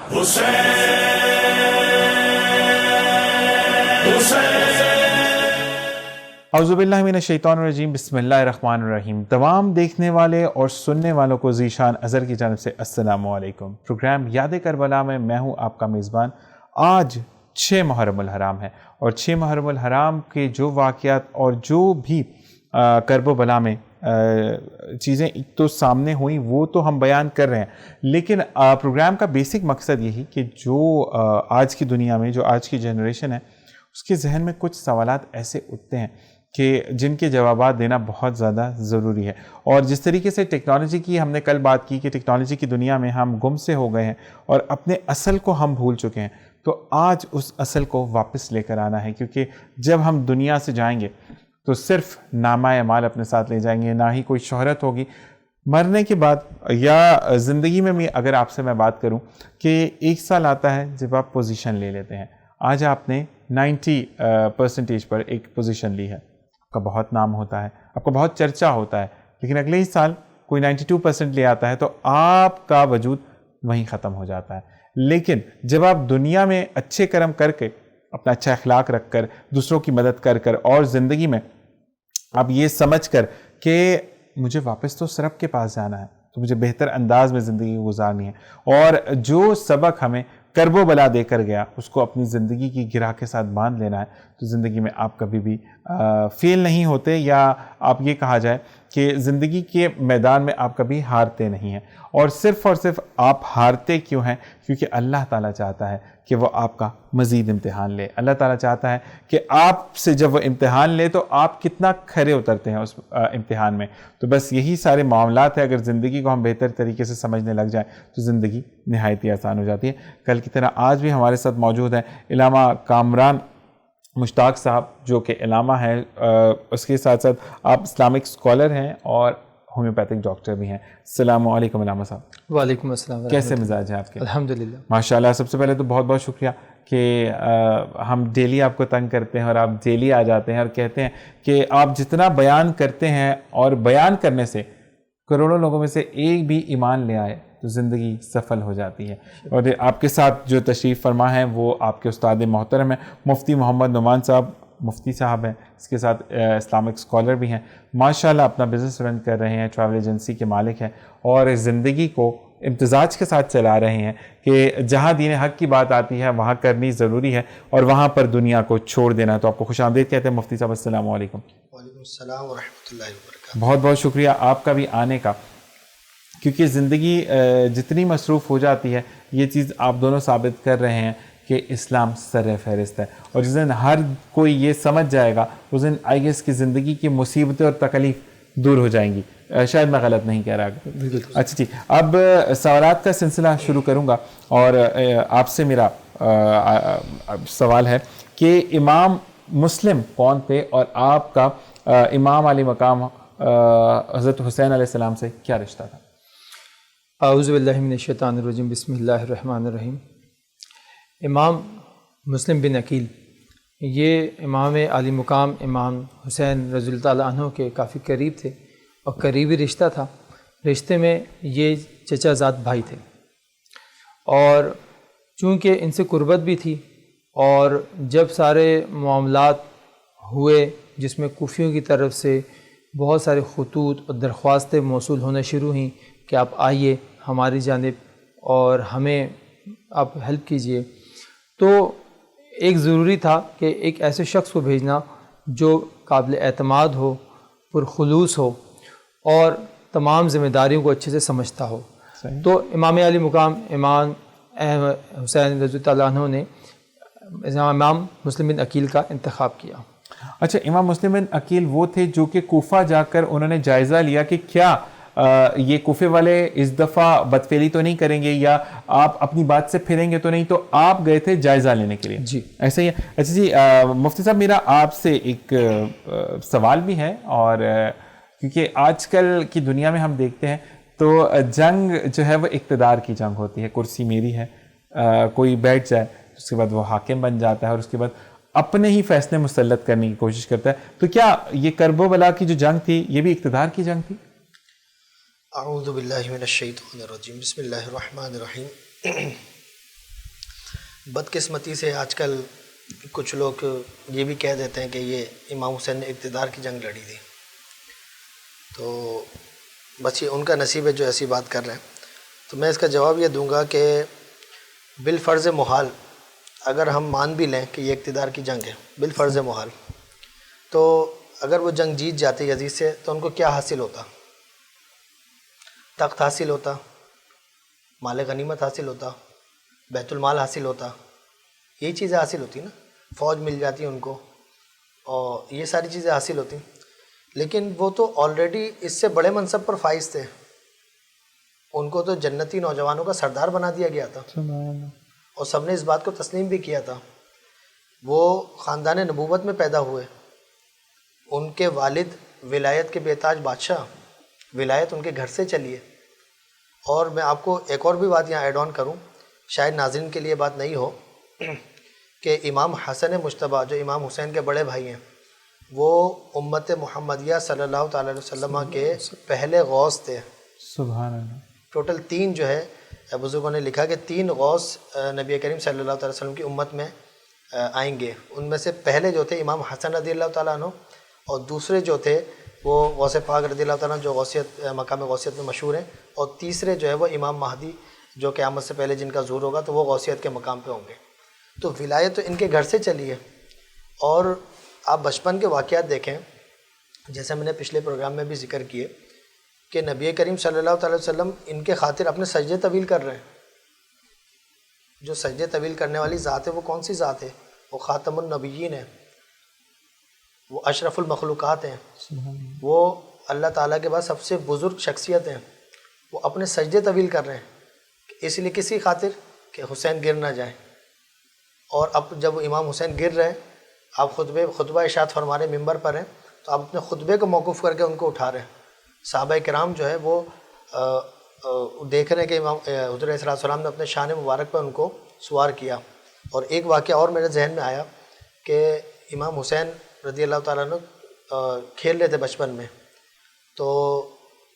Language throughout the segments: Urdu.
اعوذ باللہ من الشیطان الرجیم، بسم اللہ الرحمن الرحیم۔ تمام دیکھنے والے اور سننے والوں کو ذیشان اظہر کی جانب سے السلام علیکم۔ پروگرام یاد کربلا میں میں ہوں آپ کا میزبان۔ آج 6 محرم الحرام ہے اور 6 محرم الحرام کے جو واقعات اور جو بھی کرب و بلا میں چیزیں تو سامنے ہوئیں وہ تو ہم بیان کر رہے ہیں، لیکن پروگرام کا بیسک مقصد یہی کہ جو آج کی دنیا میں جو آج کی جنریشن ہے اس کے ذہن میں کچھ سوالات ایسے اٹھتے ہیں کہ جن کے جوابات دینا بہت زیادہ ضروری ہے۔ اور جس طریقے سے ٹیکنالوجی کی ہم نے کل بات کی کہ ٹیکنالوجی کی دنیا میں ہم گم سے ہو گئے ہیں اور اپنے اصل کو ہم بھول چکے ہیں، تو آج اس اصل کو واپس لے کر آنا ہے، کیونکہ جب ہم دنیا سے جائیں گے تو صرف نامہ اعمال اپنے ساتھ لے جائیں گے، نہ ہی کوئی شہرت ہوگی۔ مرنے کے بعد یا زندگی میں بھی اگر آپ سے میں بات کروں کہ ایک سال آتا ہے جب آپ پوزیشن لے لیتے ہیں، آج آپ نے 90% پر ایک پوزیشن لی ہے، آپ کا بہت نام ہوتا ہے، آپ کا بہت چرچا ہوتا ہے، لیکن اگلے ہی سال کوئی 92% لے آتا ہے تو آپ کا وجود وہیں ختم ہو جاتا ہے۔ لیکن جب آپ دنیا میں اچھے کرم کر کے، اپنا اچھا اخلاق رکھ کر، دوسروں کی مدد کر کر، اور زندگی میں آپ یہ سمجھ کر کہ مجھے واپس تو سرب کے پاس جانا ہے، تو مجھے بہتر انداز میں زندگی گزارنی ہے، اور جو سبق ہمیں کرب و بلا دے کر گیا اس کو اپنی زندگی کی گرہ کے ساتھ باندھ لینا ہے، تو زندگی میں آپ کبھی بھی فیل نہیں ہوتے، یا آپ یہ کہا جائے کہ زندگی کے میدان میں آپ کبھی ہارتے نہیں ہیں۔ اور صرف آپ ہارتے کیوں ہیں؟ کیونکہ اللہ تعالیٰ چاہتا ہے کہ وہ آپ کا مزید امتحان لے۔ اللہ تعالیٰ چاہتا ہے کہ آپ سے جب وہ امتحان لے تو آپ کتنا کھرے اترتے ہیں اس امتحان میں۔ تو بس یہی سارے معاملات ہیں، اگر زندگی کو ہم بہتر طریقے سے سمجھنے لگ جائیں تو زندگی نہایت ہی آسان ہو جاتی ہے۔ کل کی طرح آج بھی ہمارے ساتھ موجود ہیں علامہ کامران مشتاق صاحب، جو کہ علامہ ہیں، اس کے ساتھ ساتھ آپ اسلامک اسکالر ہیں اور ہومیوپیتھک ڈاکٹر بھی ہیں۔ السلام علیکم علامہ صاحب۔ وعلیکم السلام۔ کیسے مزاج ہیں آپ کے؟ الحمدللہ ماشاءاللہ۔ سب سے پہلے تو بہت بہت شکریہ کہ ہم ڈیلی آپ کو تنگ کرتے ہیں اور آپ ڈیلی آ جاتے ہیں اور کہتے ہیں کہ آپ جتنا بیان کرتے ہیں اور بیان کرنے سے کروڑوں لوگوں میں سے ایک بھی ایمان لے آئے تو زندگی سفل ہو جاتی ہے۔ اور آپ کے ساتھ جو تشریف فرما ہے وہ آپ کے استاد محترم ہیں مفتی محمد نعمان صاحب، مفتی صاحب ہیں، اس کے ساتھ اسلامک اسکالر بھی ہیں، ماشاءاللہ اپنا بزنس رن کر رہے ہیں، ٹریول ایجنسی کے مالک ہیں، اور زندگی کو امتزاج کے ساتھ چلا رہے ہیں کہ جہاں دین حق کی بات آتی ہے وہاں کرنی ضروری ہے اور وہاں پر دنیا کو چھوڑ دینا۔ تو آپ کو خوش آمدید کہتے ہیں مفتی صاحب، السلام علیکم۔ وعلیکم السلام ورحمۃ اللہ وبرکاتہ۔ بہت بہت شکریہ آپ کا بھی آنے کا، کیونکہ زندگی جتنی مصروف ہو جاتی ہے، یہ چیز آپ دونوں ثابت کر رہے ہیں کہ اسلام سر فہرست ہے، اور جس دن ہر کوئی یہ سمجھ جائے گا اس دن آئی گیس کی زندگی کی مصیبتیں اور تکلیف دور ہو جائیں گی۔ شاید میں غلط نہیں کہہ رہا۔ اچھا جی، اب سوالات کا سلسلہ شروع کروں گا، اور آپ سے میرا سوال ہے کہ امام مسلم کون تھے اور آپ کا امام علی مقام حضرت حسین علیہ السلام سے کیا رشتہ تھا؟ اعوذ باللہ من الشیطان الرجیم، بسم اللہ الرحمن الرحیم۔ امام مسلم بن عقیل یہ امام علی مقام امام حسین رضی اللہ تعالیٰ عنہ کے کافی قریب تھے، اور قریبی رشتہ تھا۔ رشتے میں یہ چچا زاد بھائی تھے، اور چونکہ ان سے قربت بھی تھی، اور جب سارے معاملات ہوئے جس میں کوفیوں کی طرف سے بہت سارے خطوط اور درخواستیں موصول ہونا شروع ہوئیں کہ آپ آئیے ہماری جانب اور ہمیں آپ ہیلپ کیجئے، تو ایک ضروری تھا کہ ایک ایسے شخص کو بھیجنا جو قابل اعتماد ہو، پرخلوص ہو، اور تمام ذمہ داریوں کو اچھے سے سمجھتا ہو۔ تو امام علی مقام امام حسین رضی اللہ عنہ نے امام مسلم بن عقیل کا انتخاب کیا۔ اچھا، امام مسلم بن عقیل وہ تھے جو کہ کوفہ جا کر انہوں نے جائزہ لیا کہ کیا یہ کوفے والے اس دفعہ بدفعلی تو نہیں کریں گے یا آپ اپنی بات سے پھریں گے تو نہیں، تو آپ گئے تھے جائزہ لینے کے لیے؟ جی ایسا ہی ہے۔ اچھا جی، مفتی صاحب میرا آپ سے ایک سوال بھی ہے، اور کیونکہ آج کل کی دنیا میں ہم دیکھتے ہیں تو جنگ جو ہے وہ اقتدار کی جنگ ہوتی ہے، کرسی میری ہے، کوئی بیٹھ جائے اس کے بعد وہ حاکم بن جاتا ہے اور اس کے بعد اپنے ہی فیصلے مسلط کرنے کی کوشش کرتا ہے۔ تو کیا یہ کرب و بلا کی جو جنگ تھی یہ بھی اقتدار کی جنگ تھی؟ اعوذ باللہ من الشیطان الرجیم، بسم اللہ الرحمن الرحیم۔ بدقسمتی سے آج کل کچھ لوگ یہ بھی کہہ دیتے ہیں کہ یہ امام حسین نے اقتدار کی جنگ لڑی تھی، تو بس یہ ان کا نصیب ہے جو ایسی بات کر رہے ہیں. تو میں اس کا جواب یہ دوں گا کہ بالفرض محال اگر ہم مان بھی لیں کہ یہ اقتدار کی جنگ ہے، بالفرض محال، تو اگر وہ جنگ جیت جاتے یزید سے تو ان کو کیا حاصل ہوتا؟ تخت حاصل ہوتا، مال غنیمت حاصل ہوتا، بیت المال حاصل ہوتا، یہی چیزیں حاصل ہوتی نا، فوج مل جاتی ان کو اور یہ ساری چیزیں حاصل ہوتی. لیکن وہ تو آلریڈی اس سے بڑے منصب پر فائز تھے، ان کو تو جنتی نوجوانوں کا سردار بنا دیا گیا تھا اور سب نے اس بات کو تسلیم بھی کیا تھا. وہ خاندان نبوت میں پیدا ہوئے، ان کے والد ولایت کے بے تاج بادشاہ، ولایت ان کے گھر سے چلی ہے. اور میں آپ کو ایک اور بھی بات یہاں ایڈ آن کروں، شاید ناظرین کے لیے بات نہیں ہو، کہ امام حسن مجتبیٰ جو امام حسین کے بڑے بھائی ہیں، وہ امت محمدیہ صلی اللہ تعالی علیہ وسلم کے پہلے غوث تھے. سبحان اللہ. ٹوٹل 3 جو ہے بزرگوں نے لکھا کہ 3 غوث نبی کریم صلی اللہ تعالی وسلم کی امت میں آئیں گے. ان میں سے پہلے جو تھے امام حسن رضی اللہ تعالیٰ عنہ، اور دوسرے جو تھے وہ غوث پاک رضی اللہ تعالیٰ عنہ جو غوثیت مقام غوثیت میں مشہور ہیں، اور تیسرے جو ہے وہ امام مہدی جو قیامت سے پہلے جن کا ظہور ہوگا تو وہ غوثیت کے مقام پہ ہوں گے. تو ولایت تو ان کے گھر سے چلی ہے. اور آپ بچپن کے واقعات دیکھیں، جیسے میں نے پچھلے پروگرام میں بھی ذکر کیے کہ نبی کریم صلی اللہ تعالی وسلم ان کے خاطر اپنے سجدے طویل کر رہے ہیں. جو سجدے طویل کرنے والی ذات ہے وہ کون سی ذات ہے؟ وہ خاتم النبیین ہے، وہ اشرف المخلوقات ہیں، وہ اللہ تعالیٰ کے بعد سب سے بزرگ شخصیت ہیں. وہ اپنے سجدے طویل کر رہے ہیں، اس لیے کسی خاطر کہ حسین گر نہ جائیں. اور اب جب امام حسین گر رہے ہیں، آپ خطبہ ارشاد فرما رہے ممبر پر ہیں، تو آپ اپنے خطبے کو موقوف کر کے ان کو اٹھا رہے ہیں. صحابہ کرام جو ہے وہ دیکھ رہے ہیں کہ امام حضور علیہ السلام نے اپنے شان مبارک پر ان کو سوار کیا. اور ایک واقعہ اور میرے ذہن میں آیا کہ امام حسین رضی اللہ تعالیٰ عنہ کھیل رہے تھے بچپن میں، تو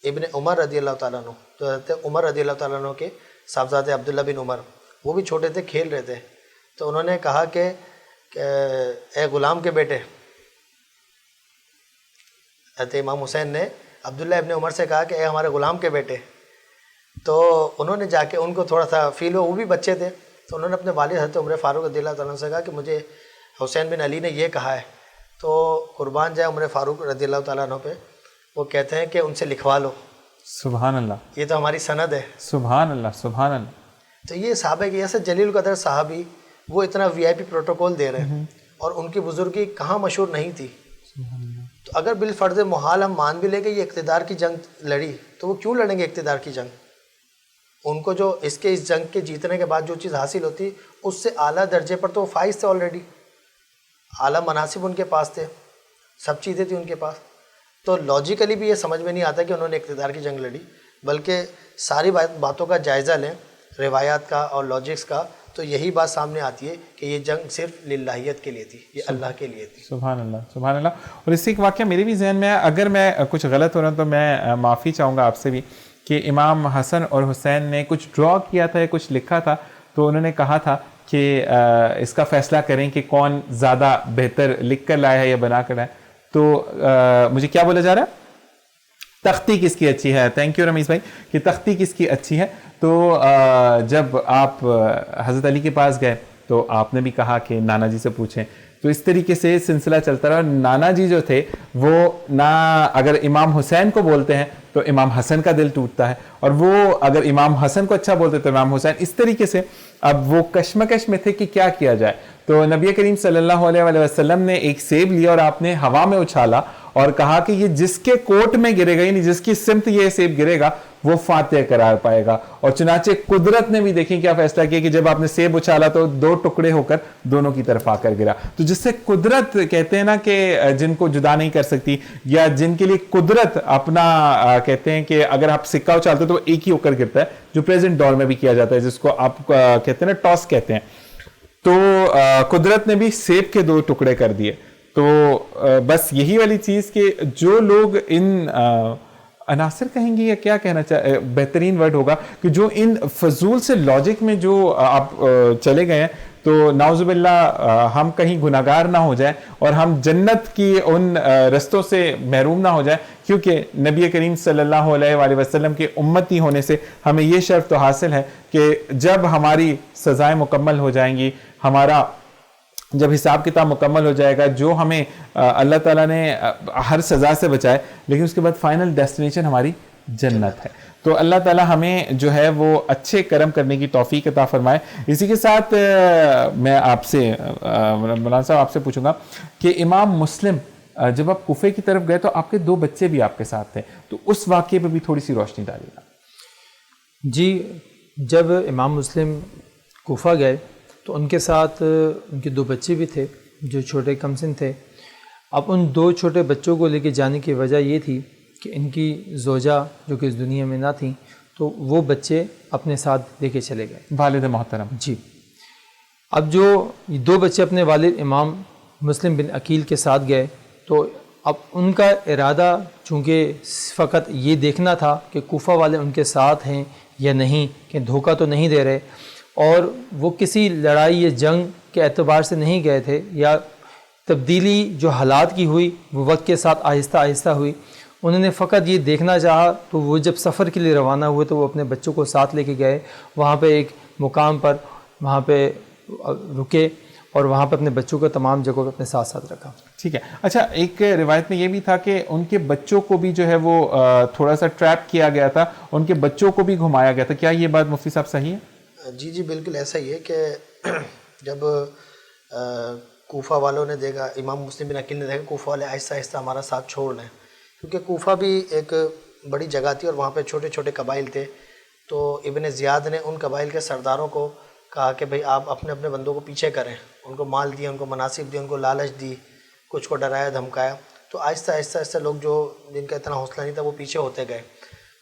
ابن عمر رضی اللہ تعالیٰ عنہ، تو حضرت عمر رضی اللہ تعالیٰ عنہ کے صاحبزادے عبداللہ بن عمر، وہ بھی چھوٹے تھے، کھیل رہے تھے. تو انہوں نے کہا کہ اے غلام کے بیٹے، حضرت امام حسین نے عبداللہ ابن عمر سے کہا کہ اے ہمارے غلام کے بیٹے. تو انہوں نے جا کے ان کو تھوڑا سا فیل ہوا، وہ بھی بچے تھے، تو انہوں نے اپنے والد حضرت عمر فاروق رضی اللہ تعالیٰ عنہ سے کہا کہ مجھے حسین بن علی نے یہ کہا ہے. تو قربان جائے عمر فاروق رضی اللہ تعالیٰ عنہ پہ، وہ کہتے ہیں کہ ان سے لکھوا لو. سبحان اللہ. یہ تو ہماری سند ہے. سبحان اللہ. سبحان اللہ. تو یہ صحابہ کی ایسے جلیل القدر صحابی، وہ اتنا VIP پروٹوکول دے رہے ہیں، اور ان کی بزرگی کہاں مشہور نہیں تھی. تو اگر بالفرض محال ہم مان بھی لیں کہ یہ اقتدار کی جنگ لڑی، تو وہ کیوں لڑیں گے اقتدار کی جنگ؟ ان کو جو اس جنگ کے جیتنے کے بعد جو چیز حاصل ہوتی، اس سے اعلیٰ درجے پر تو وہ فائز تھے آلریڈی، اعلیٰ مناصب ان کے پاس تھے، سب چیزیں تھیں ان کے پاس. تو لاجیکلی بھی یہ سمجھ میں نہیں آتا کہ انہوں نے اقتدار کی جنگ لڑی، بلکہ ساری باتوں کا جائزہ لیں، روایات کا اور لاجکس کا، تو یہی بات سامنے آتی ہے کہ یہ جنگ صرف للہیت کے لیے تھی، یہ اللہ کے لیے تھی. سبحان اللہ. سبحان اللہ. اور اس سے ایک واقعہ میرے بھی ذہن میں ہے، اگر میں کچھ غلط ہو رہا ہوں تو میں معافی چاہوں گا آپ سے بھی، کہ امام حسن اور حسین نے کچھ ڈرا کیا تھا یا کچھ لکھا تھا، تو انہوں نے کہا تھا کہ اس کا فیصلہ کریں کہ کون زیادہ بہتر لکھ کر لایا ہے یا بنا کر لایا. تو مجھے کیا بولا جا رہا ہے؟ تختی کس کی اچھی ہے. تھینک یو رمیز بھائی، کہ تختی کس کی اچھی ہے. تو جب آپ حضرت علی کے پاس گئے تو آپ نے بھی کہا کہ نانا جی سے پوچھیں. تو اس طریقے سے سلسلہ چلتا رہا. نانا جی جو تھے وہ نہ اگر امام حسین کو بولتے ہیں تو امام حسن کا دل ٹوٹتا ہے، اور وہ اگر امام حسن کو اچھا بولتے تو امام حسین. اس طریقے سے اب وہ کشمکش میں تھے کہ کیا کیا جائے. تو نبی کریم صلی اللہ علیہ وسلم نے ایک سیب لیا اور آپ نے ہوا میں اچھالا اور کہا کہ یہ جس کے کوٹ میں گرے گا، یعنی جس کی سمت یہ سیب گرے گا وہ فاتح قرار پائے گا. اور چنانچہ قدرت نے بھی دیکھیں کیا فیصلہ کیا کہ جب آپ نے سیب اچھالا تو 2 ٹکڑے ہو کر دونوں کی طرف آ کر گرا. تو جس سے قدرت کہتے ہیں نا کہ جن کو جدا نہیں کر سکتی، یا جن کے لیے قدرت اپنا کہتے ہیں کہ اگر آپ سکہ اچھالتے تو وہ ایک ہی ہو کر گرتا ہے، جو پریزنٹ دور میں بھی کیا جاتا ہے، جس کو آپ کہتے ہیں نا ٹاس کہتے ہیں. تو قدرت نے بھی سیب کے 2 ٹکڑے کر دیے. تو بس یہی والی چیز کہ جو لوگ ان عناصر کہیں گے یا کیا کہنا بہترین ورڈ ہوگا کہ جو ان فضول سے لاجک میں جو آپ چلے گئے ہیں تو نعوذ باللہ ہم کہیں گناہگار نہ ہو جائیں اور ہم جنت کی ان رستوں سے محروم نہ ہو جائیں، کیونکہ نبی کریم صلی اللہ علیہ وآلہ وسلم کے امتی ہونے سے ہمیں یہ شرف تو حاصل ہے کہ جب ہماری سزائیں مکمل ہو جائیں گی، ہمارا جب حساب کتاب مکمل ہو جائے گا، جو ہمیں اللہ تعالیٰ نے ہر سزا سے بچائے، لیکن اس کے بعد فائنل ڈیسٹینیشن ہماری جنت ہے۔ تو اللہ تعالیٰ ہمیں جو ہے وہ اچھے کرم کرنے کی توفیق عطا فرمائے۔ اسی کے ساتھ میں آپ سے مولانا صاحب آپ سے پوچھوں گا کہ امام مسلم جب آپ کوفے کی طرف گئے تو آپ کے 2 بچے بھی آپ کے ساتھ تھے، تو اس واقعے پہ بھی تھوڑی سی روشنی ڈالیے گا۔ جی، جب امام مسلم کوفہ گئے تو ان کے ساتھ ان کے 2 بچے بھی تھے جو چھوٹے کم سن تھے۔ اب ان 2 چھوٹے بچوں کو لے کے جانے کی وجہ یہ تھی کہ ان کی زوجہ جو کہ اس دنیا میں نہ تھیں، تو وہ بچے اپنے ساتھ لے کے چلے گئے، والد محترم۔ جی، اب جو 2 بچے اپنے والد امام مسلم بن عقیل کے ساتھ گئے تو اب ان کا ارادہ چونکہ فقط یہ دیکھنا تھا کہ کوفہ والے ان کے ساتھ ہیں یا نہیں، کہ دھوکہ تو نہیں دے رہے، اور وہ کسی لڑائی یا جنگ کے اعتبار سے نہیں گئے تھے، یا تبدیلی جو حالات کی ہوئی وہ وقت کے ساتھ آہستہ آہستہ ہوئی، انہوں نے فقط یہ دیکھنا چاہا۔ تو وہ جب سفر کے لیے روانہ ہوئے تو وہ اپنے بچوں کو ساتھ لے کے گئے، وہاں پہ ایک مقام پر وہاں پہ رکے اور وہاں پہ اپنے بچوں کو تمام جگہوں پہ اپنے ساتھ ساتھ رکھا۔ ٹھیک ہے، اچھا ایک روایت میں یہ بھی تھا کہ ان کے بچوں کو بھی جو ہے وہ تھوڑا سا ٹریپ کیا گیا تھا، ان کے بچوں کو بھی گھمایا گیا تھا، کیا یہ بات مفتی صاحب صحیح ہے؟ جی جی بالکل ایسا ہی ہے کہ جب کوفہ والوں نے دیکھا، امام مسلم بن عقیل نے دیکھا کوفہ والے آہستہ آہستہ ہمارا ساتھ چھوڑ رہے ہیں، کیونکہ کوفہ بھی ایک بڑی جگہ تھی اور وہاں پہ چھوٹے چھوٹے قبائل تھے، تو ابن زیاد نے ان قبائل کے سرداروں کو کہا کہ بھئی آپ اپنے اپنے بندوں کو پیچھے کریں، ان کو مال دیا، ان کو مناصب دی، ان کو لالچ دی، کچھ کو ڈرایا دھمکایا، تو آہستہ آہستہ آہستہ لوگ جو جن کا اتنا حوصلہ نہیں تھا وہ پیچھے ہوتے گئے۔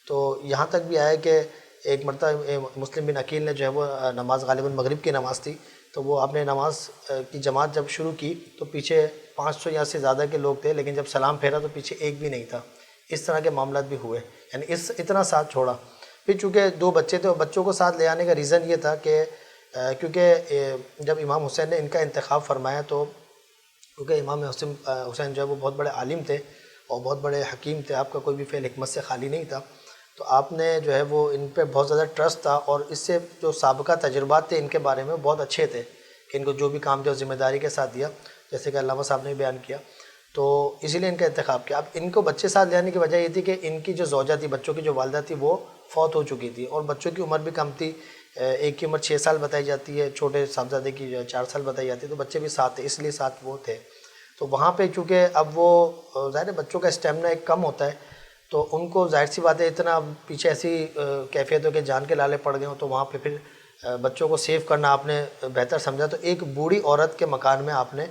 تو یہاں تک بھی آیا کہ ایک مرتبہ مسلم بن عقیل نے جو ہے وہ نماز غالباً مغرب کی نماز تھی، تو وہ آپ نے نماز کی جماعت جب شروع کی تو پیچھے 500 یا سے زیادہ کے لوگ تھے، لیکن جب سلام پھیرا تو پیچھے ایک بھی نہیں تھا۔ اس طرح کے معاملات بھی ہوئے، یعنی اتنا ساتھ چھوڑا۔ پھر چونکہ 2 بچے تھے اور بچوں کو ساتھ لے آنے کا ریزن یہ تھا کہ کیونکہ جب امام حسین نے ان کا انتخاب فرمایا تو کیونکہ امام حسین جو ہے وہ بہت بڑے عالم تھے اور بہت بڑے حکیم تھے، آپ کا کوئی بھی فعل حکمت سے خالی نہیں تھا، تو آپ نے جو ہے وہ ان پہ بہت زیادہ ٹرسٹ تھا، اور اس سے جو سابقہ تجربات تھے ان کے بارے میں بہت اچھے تھے کہ ان کو جو بھی کام جو ذمہ داری کے ساتھ دیا، جیسے کہ علامہ صاحب نے بیان کیا، تو اسی لیے ان کا انتخاب کیا۔ اب ان کو بچے ساتھ لے آنے کی وجہ یہ تھی کہ ان کی جو زوجہ تھی، بچوں کی جو والدہ تھی، وہ فوت ہو چکی تھی اور بچوں کی عمر بھی کم تھی، ایک کی عمر 6 سال بتائی جاتی ہے، چھوٹے صاحبزادے کی 4 سال بتائی جاتی ہے، تو بچے بھی ساتھ تھے، اس لیے ساتھ وہ تھے۔ تو وہاں پہ چونکہ اب وہ ظاہر ہے بچوں کا اسٹیمنا ایک کم ہوتا ہے، تو ان کو ظاہر سی بات ہے اتنا پیچھے ایسی کیفیت ہو کہ جان کے لالے پڑ گئے ہوں، تو وہاں پہ پھر بچوں کو سیو کرنا آپ نے بہتر سمجھا، تو ایک بوڑھی عورت کے مکان میں آپ نے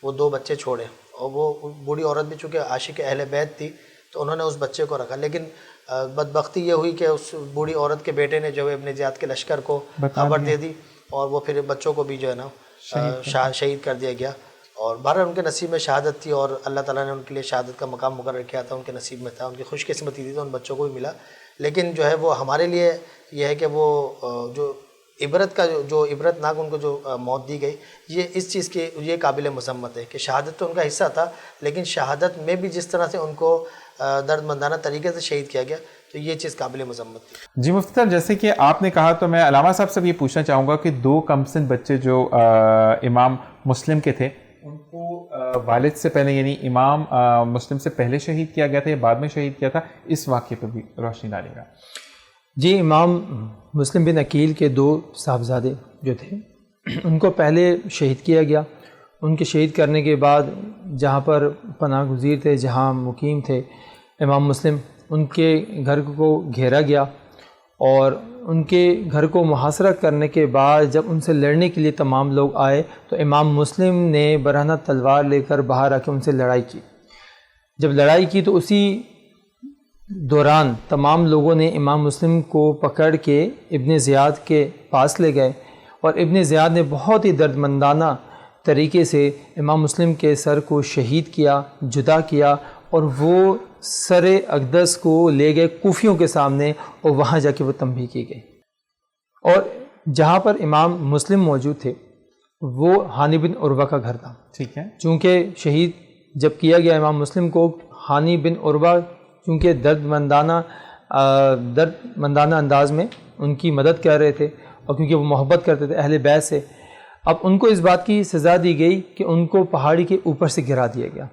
وہ 2 بچے چھوڑے، اور وہ بوڑھی عورت بھی چونکہ عاشق اہل بیت تھی تو انہوں نے اس بچے کو رکھا، لیکن بدبختی یہ ہوئی کہ اس بوڑھی عورت کے بیٹے نے جو ہے ابن زیاد کے لشکر کو خبر دے دی، اور وہ پھر بچوں کو بھی جو ہے نا شہید کر دیا گیا، اور بہرحال ان کے نصیب میں شہادت تھی، اور اللہ تعالیٰ نے ان کے لیے شہادت کا مقام مقرر کیا تھا، ان کے نصیب میں تھا، ان کی خوش قسمتی تھی، تو ان بچوں کو بھی ملا۔ لیکن جو ہے وہ ہمارے لیے یہ ہے کہ وہ جو عبرت کا جو عبرت ناک ان کو جو موت دی گئی، یہ اس چیز کی یہ قابل مذمت ہے کہ شہادت تو ان کا حصہ تھا، لیکن شہادت میں بھی جس طرح سے ان کو درد مندانہ طریقے سے شہید کیا گیا، تو یہ چیز قابل مذمت تھی۔ جی مفتی صاحب، جیسے کہ آپ نے کہا تو میں علامہ صاحب سے بھی یہ پوچھنا چاہوں گا کہ 2 کمسن بچے جو امام مسلم کے تھے، ان کو والد سے پہلے یعنی امام مسلم سے پہلے شہید کیا گیا تھا یا بعد میں شہید کیا تھا، اس واقعے پہ بھی روشنی ڈالے گا۔ جی، امام مسلم بن عقیل کے 2 صاحبزادے جو تھے ان کو پہلے شہید کیا گیا۔ ان کے شہید کرنے کے بعد جہاں پر پناہ گزیر تھے، جہاں مقیم تھے امام مسلم، ان کے گھر کو گھیرا گیا، اور ان کے گھر کو محاصرہ کرنے کے بعد جب ان سے لڑنے کے لیے تمام لوگ آئے تو امام مسلم نے برہنہ تلوار لے کر باہر آ کے ان سے لڑائی کی۔ جب لڑائی کی تو اسی دوران تمام لوگوں نے امام مسلم کو پکڑ کے ابن زیاد کے پاس لے گئے، اور ابن زیاد نے بہت ہی درد مندانہ طریقے سے امام مسلم کے سر کو شہید کیا، جدا کیا، اور وہ سر اقدس کو لے گئے کوفیوں کے سامنے اور وہاں جا کے وہ تنبیہ کی گئی. اور جہاں پر امام مسلم موجود تھے وہ ہانی بن عروہ کا گھر تھا. ٹھیک ہے. چونکہ شہید جب کیا گیا امام مسلم کو، ہانی بن عروہ چونکہ درد مندانہ انداز میں ان کی مدد کر رہے تھے، اور کیونکہ وہ محبت کرتے تھے اہل بیت سے، اب ان کو اس بات کی سزا دی گئی کہ ان کو پہاڑی کے اوپر سے گرا دیا گیا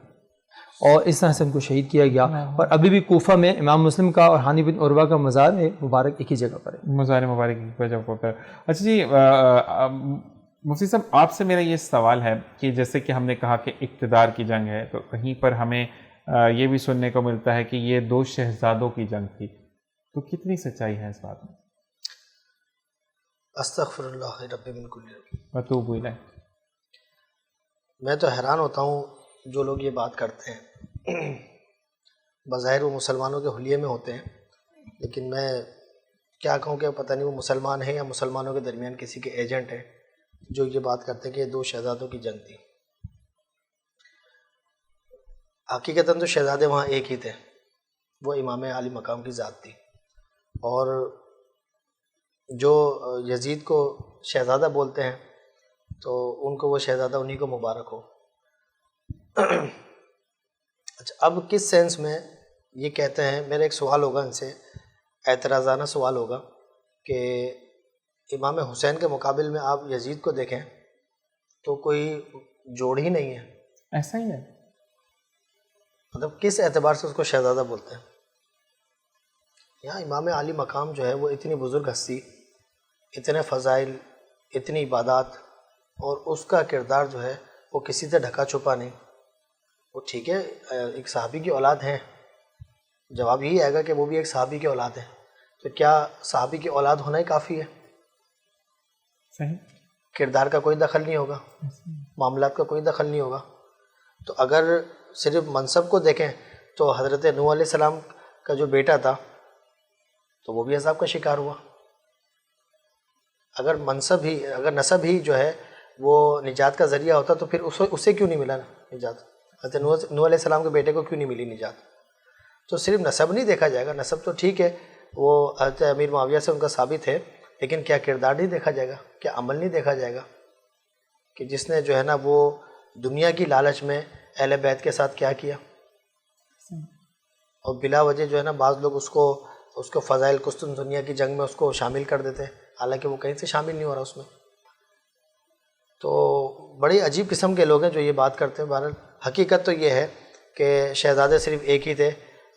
اور اس طرح سے ان کو شہید کیا گیا. اور ابھی بھی کوفہ میں امام مسلم کا اور ہانی بن عروہ کا مزار مبارک ایک ہی جگہ پر ہے. مزار مبارک ایک ہی جگہ پر. اچھا جی مفتی صاحب، آپ سے میرا یہ سوال ہے کہ جیسے کہ ہم نے کہا کہ اقتدار کی جنگ ہے، تو کہیں پر ہمیں یہ بھی سننے کو ملتا ہے کہ یہ 2 شہزادوں کی جنگ تھی، تو کتنی سچائی ہے اس بات میں؟ استغفر اللہ رب من کل ذنب. واتوب الیہ. میں تو حیران ہوتا ہوں جو لوگ یہ بات کرتے ہیں. بظاہر وہ مسلمانوں کے حلیے میں ہوتے ہیں، لیکن میں کیا کہوں کہ پتہ نہیں وہ مسلمان ہیں یا مسلمانوں کے درمیان کسی کے ایجنٹ ہیں جو یہ بات کرتے ہیں کہ یہ 2 شہزادوں کی جنگ تھی. حقیقتاً تو شہزادے وہاں ایک ہی تھے، وہ امام عالی مقام کی ذات تھی. اور جو یزید کو شہزادہ بولتے ہیں تو ان کو وہ شہزادہ انہی کو مبارک ہو. اچھا، اب کس سینس میں یہ کہتے ہیں؟ میرا ایک سوال ہوگا ان سے، اعتراضانہ سوال ہوگا کہ امام حسین کے مقابل میں آپ یزید کو دیکھیں تو کوئی جوڑ ہی نہیں ہے. ایسا ہی ہے، مطلب کس اعتبار سے اس کو شہزادہ بولتے ہیں؟ یہاں امام عالی مقام جو ہے وہ اتنی بزرگ ہستی، اتنے فضائل، اتنی عبادات، اور اس کا کردار جو ہے وہ کسی سے ڈھکا چھپا نہیں. وہ ٹھیک ہے ایک صحابی کی اولاد ہیں، جواب یہی آئے گا کہ وہ بھی ایک صحابی کی اولاد ہے، تو کیا صحابی کی اولاد ہونا ہی کافی ہے؟ صحیح. کردار کا کوئی دخل نہیں ہوگا، معاملات کا کوئی دخل نہیں ہوگا. تو اگر صرف منصب کو دیکھیں تو حضرت نوح علیہ السلام کا جو بیٹا تھا تو وہ بھی عذاب کا شکار ہوا. اگر منصب ہی، اگر نسب ہی جو ہے وہ نجات کا ذریعہ ہوتا تو پھر اسے کیوں نہیں ملا نجات؟ حضرت نوح علیہ السلام کے بیٹے کو کیوں نہیں ملی نجات؟ تو صرف نسب نہیں دیکھا جائے گا، نسب تو ٹھیک ہے وہ حضرت امیر معاویہ سے ان کا ثابت ہے، لیکن کیا کردار نہیں دیکھا جائے گا؟ کیا عمل نہیں دیکھا جائے گا کہ جس نے جو ہے نا وہ دنیا کی لالچ میں اہل بیت کے ساتھ کیا کیا؟ اور بلا وجہ جو ہے نا بعض لوگ اس کو فضائل قسطنطنیہ کی جنگ میں اس کو شامل کر دیتے ہیں، حالانکہ وہ کہیں سے شامل نہیں ہو رہا اس میں. تو بڑی عجیب قسم کے لوگ ہیں جو یہ بات کرتے ہیں. بہرحال حقیقت تو یہ ہے کہ شہزادے صرف ایک ہی تھے،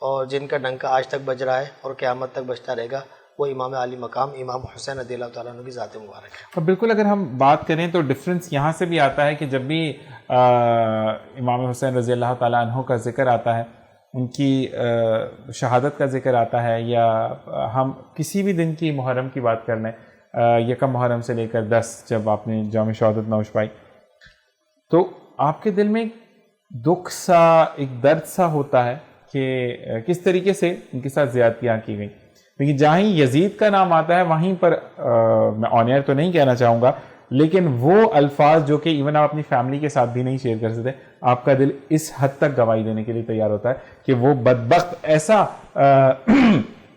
اور جن کا ڈنکا آج تک بج رہا ہے اور قیامت تک بجتا رہے گا، وہ امام عالی مقام امام حسین رضی اللہ تعالیٰ عنہ کی ذات مبارک ہے. اور بالکل اگر ہم بات کریں تو ڈفرینس یہاں سے بھی آتا ہے کہ جب بھی امام حسین رضی اللہ تعالیٰ عنہ کا ذکر آتا ہے، ان کی شہادت کا ذکر آتا ہے، یا ہم کسی بھی دن کی محرم کی بات کر لیں، یکم محرم سے لے کر 10 جب آپ نے جام شہادت نوش پائی، تو آپ کے دل میں ایک دکھ سا، ایک درد سا ہوتا ہے کہ کس طریقے سے ان کے ساتھ زیادتیاں کی گئیں. لیکن جہاں ہی یزید کا نام آتا ہے وہیں پر میں آن ایئر تو نہیں کہنا چاہوں گا، لیکن وہ الفاظ جو کہ ایون آپ اپنی فیملی کے ساتھ بھی نہیں شیئر کر سکتے، آپ کا دل اس حد تک گواہی دینے کے لیے تیار ہوتا ہے کہ وہ بدبخت ایسا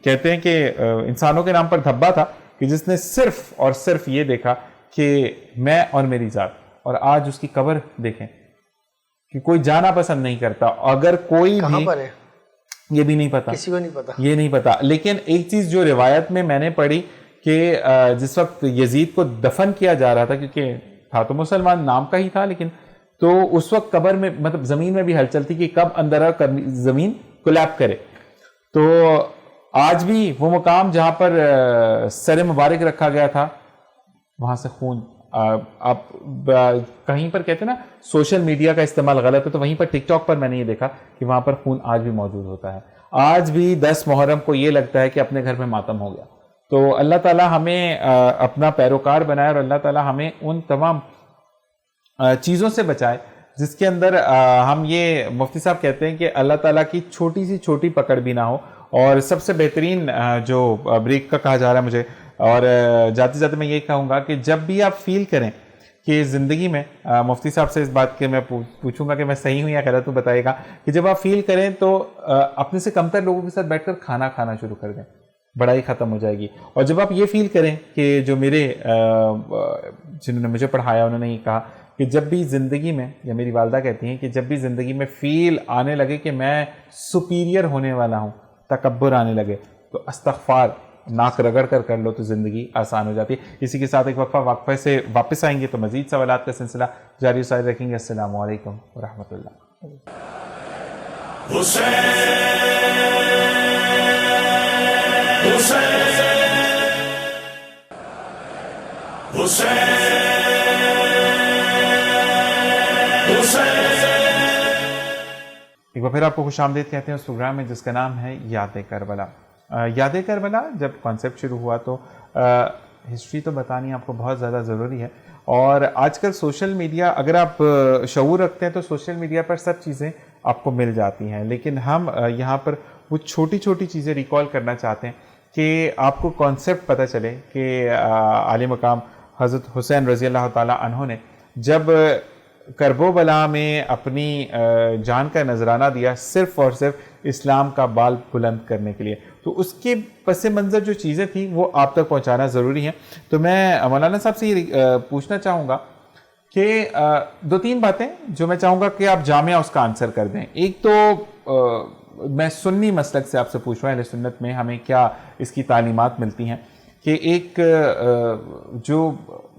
کہتے ہیں کہ انسانوں کے نام پر دھبا تھا کہ جس نے صرف اور صرف یہ دیکھا کہ میں اور میری ذات. اور آج اس کی قبر دیکھیں کہ کوئی جانا پسند نہیں کرتا. اگر کوئی کہاں پر ہے یہ بھی نہیں پتا، کسی کو نہیں پتا، یہ نہیں پتا. لیکن ایک چیز جو روایت میں نے پڑھی کہ جس وقت یزید کو دفن کیا جا رہا تھا، کیونکہ تھا تو مسلمان، نام کا ہی تھا، لیکن تو اس وقت قبر میں مطلب زمین میں بھی ہلچل تھی کہ کب اندر زمین کولیپ کرے. تو آج بھی وہ مقام جہاں پر سر مبارک رکھا گیا تھا وہاں سے خون، آپ کہیں پر کہتے ہیں نا سوشل میڈیا کا استعمال غلط ہے، تو وہیں پر ٹک ٹاک پر میں نے یہ دیکھا کہ وہاں پر خون آج بھی موجود ہوتا ہے. آج بھی 10 محرم کو یہ لگتا ہے کہ اپنے گھر میں ماتم ہو گیا. تو اللہ تعالیٰ ہمیں اپنا پیروکار بنائے، اور اللہ تعالیٰ ہمیں ان تمام چیزوں سے بچائے جس کے اندر ہم یہ مفتی صاحب کہتے ہیں کہ اللہ تعالیٰ کی چھوٹی سی چھوٹی پکڑ بھی نہ ہو. اور سب سے بہترین جو بریک کا کہا جا رہا ہے مجھے، اور جاتے جاتے میں یہ کہوں گا کہ جب بھی آپ فیل کریں کہ زندگی میں مفتی صاحب سے اس بات کے میں پوچھوں گا کہ میں صحیح ہوں یا غلط ہوں، بتائیے گا کہ جب آپ فیل کریں تو اپنے سے کمتر لوگوں کے ساتھ بیٹھ کر کھانا کھانا شروع کر دیں، بڑائی ختم ہو جائے گی. اور جب آپ یہ فیل کریں کہ جو میرے جنہوں نے مجھے پڑھایا انہوں نے یہ کہا کہ جب بھی زندگی میں، یا میری والدہ کہتی ہیں کہ جب بھی زندگی میں فیل آنے لگے کہ میں سپیریئر ہونے والا ہوں، تکبر آنے لگے، تو استغفار ناک رگڑ کر لو تو زندگی آسان ہو جاتی ہے. اسی کے ساتھ ایک وقفے سے واپس آئیں گے تو مزید سوالات کا سلسلہ جاری ساری رکھیں گے. السلام علیکم ورحمۃ اللہ. ایک بار پھر آپ کو خوش آمدید کہتے ہیں اس پروگرام میں جس کا نام ہے یاد کربلا. یاد کربلا جب کانسیپٹ شروع ہوا تو ہسٹری تو بتانی آپ کو بہت زیادہ ضروری ہے، اور آج کل سوشل میڈیا، اگر آپ شعور رکھتے ہیں تو سوشل میڈیا پر سب چیزیں آپ کو مل جاتی ہیں، لیکن ہم یہاں پر وہ چھوٹی چھوٹی چیزیں ریکال کرنا چاہتے ہیں کہ آپ کو کانسیپٹ پتہ چلے کہ عالی مقام حضرت حسین رضی اللہ تعالیٰ عنہ نے جب کرب و بلا میں اپنی جان کا نذرانہ دیا صرف اور صرف اسلام کا بال بلند کرنے کے لیے، تو اس کے پس منظر جو چیزیں تھیں وہ آپ تک پہنچانا ضروری ہیں. تو میں مولانا صاحب سے یہ پوچھنا چاہوں گا کہ 2-3 باتیں جو میں چاہوں گا کہ آپ جامعہ اس کا آنسر کر دیں. ایک تو میں سنی مسلک سے آپ سے پوچھ رہا ہوں، اہل سنت میں ہمیں کیا اس کی تعلیمات ملتی ہیں کہ ایک جو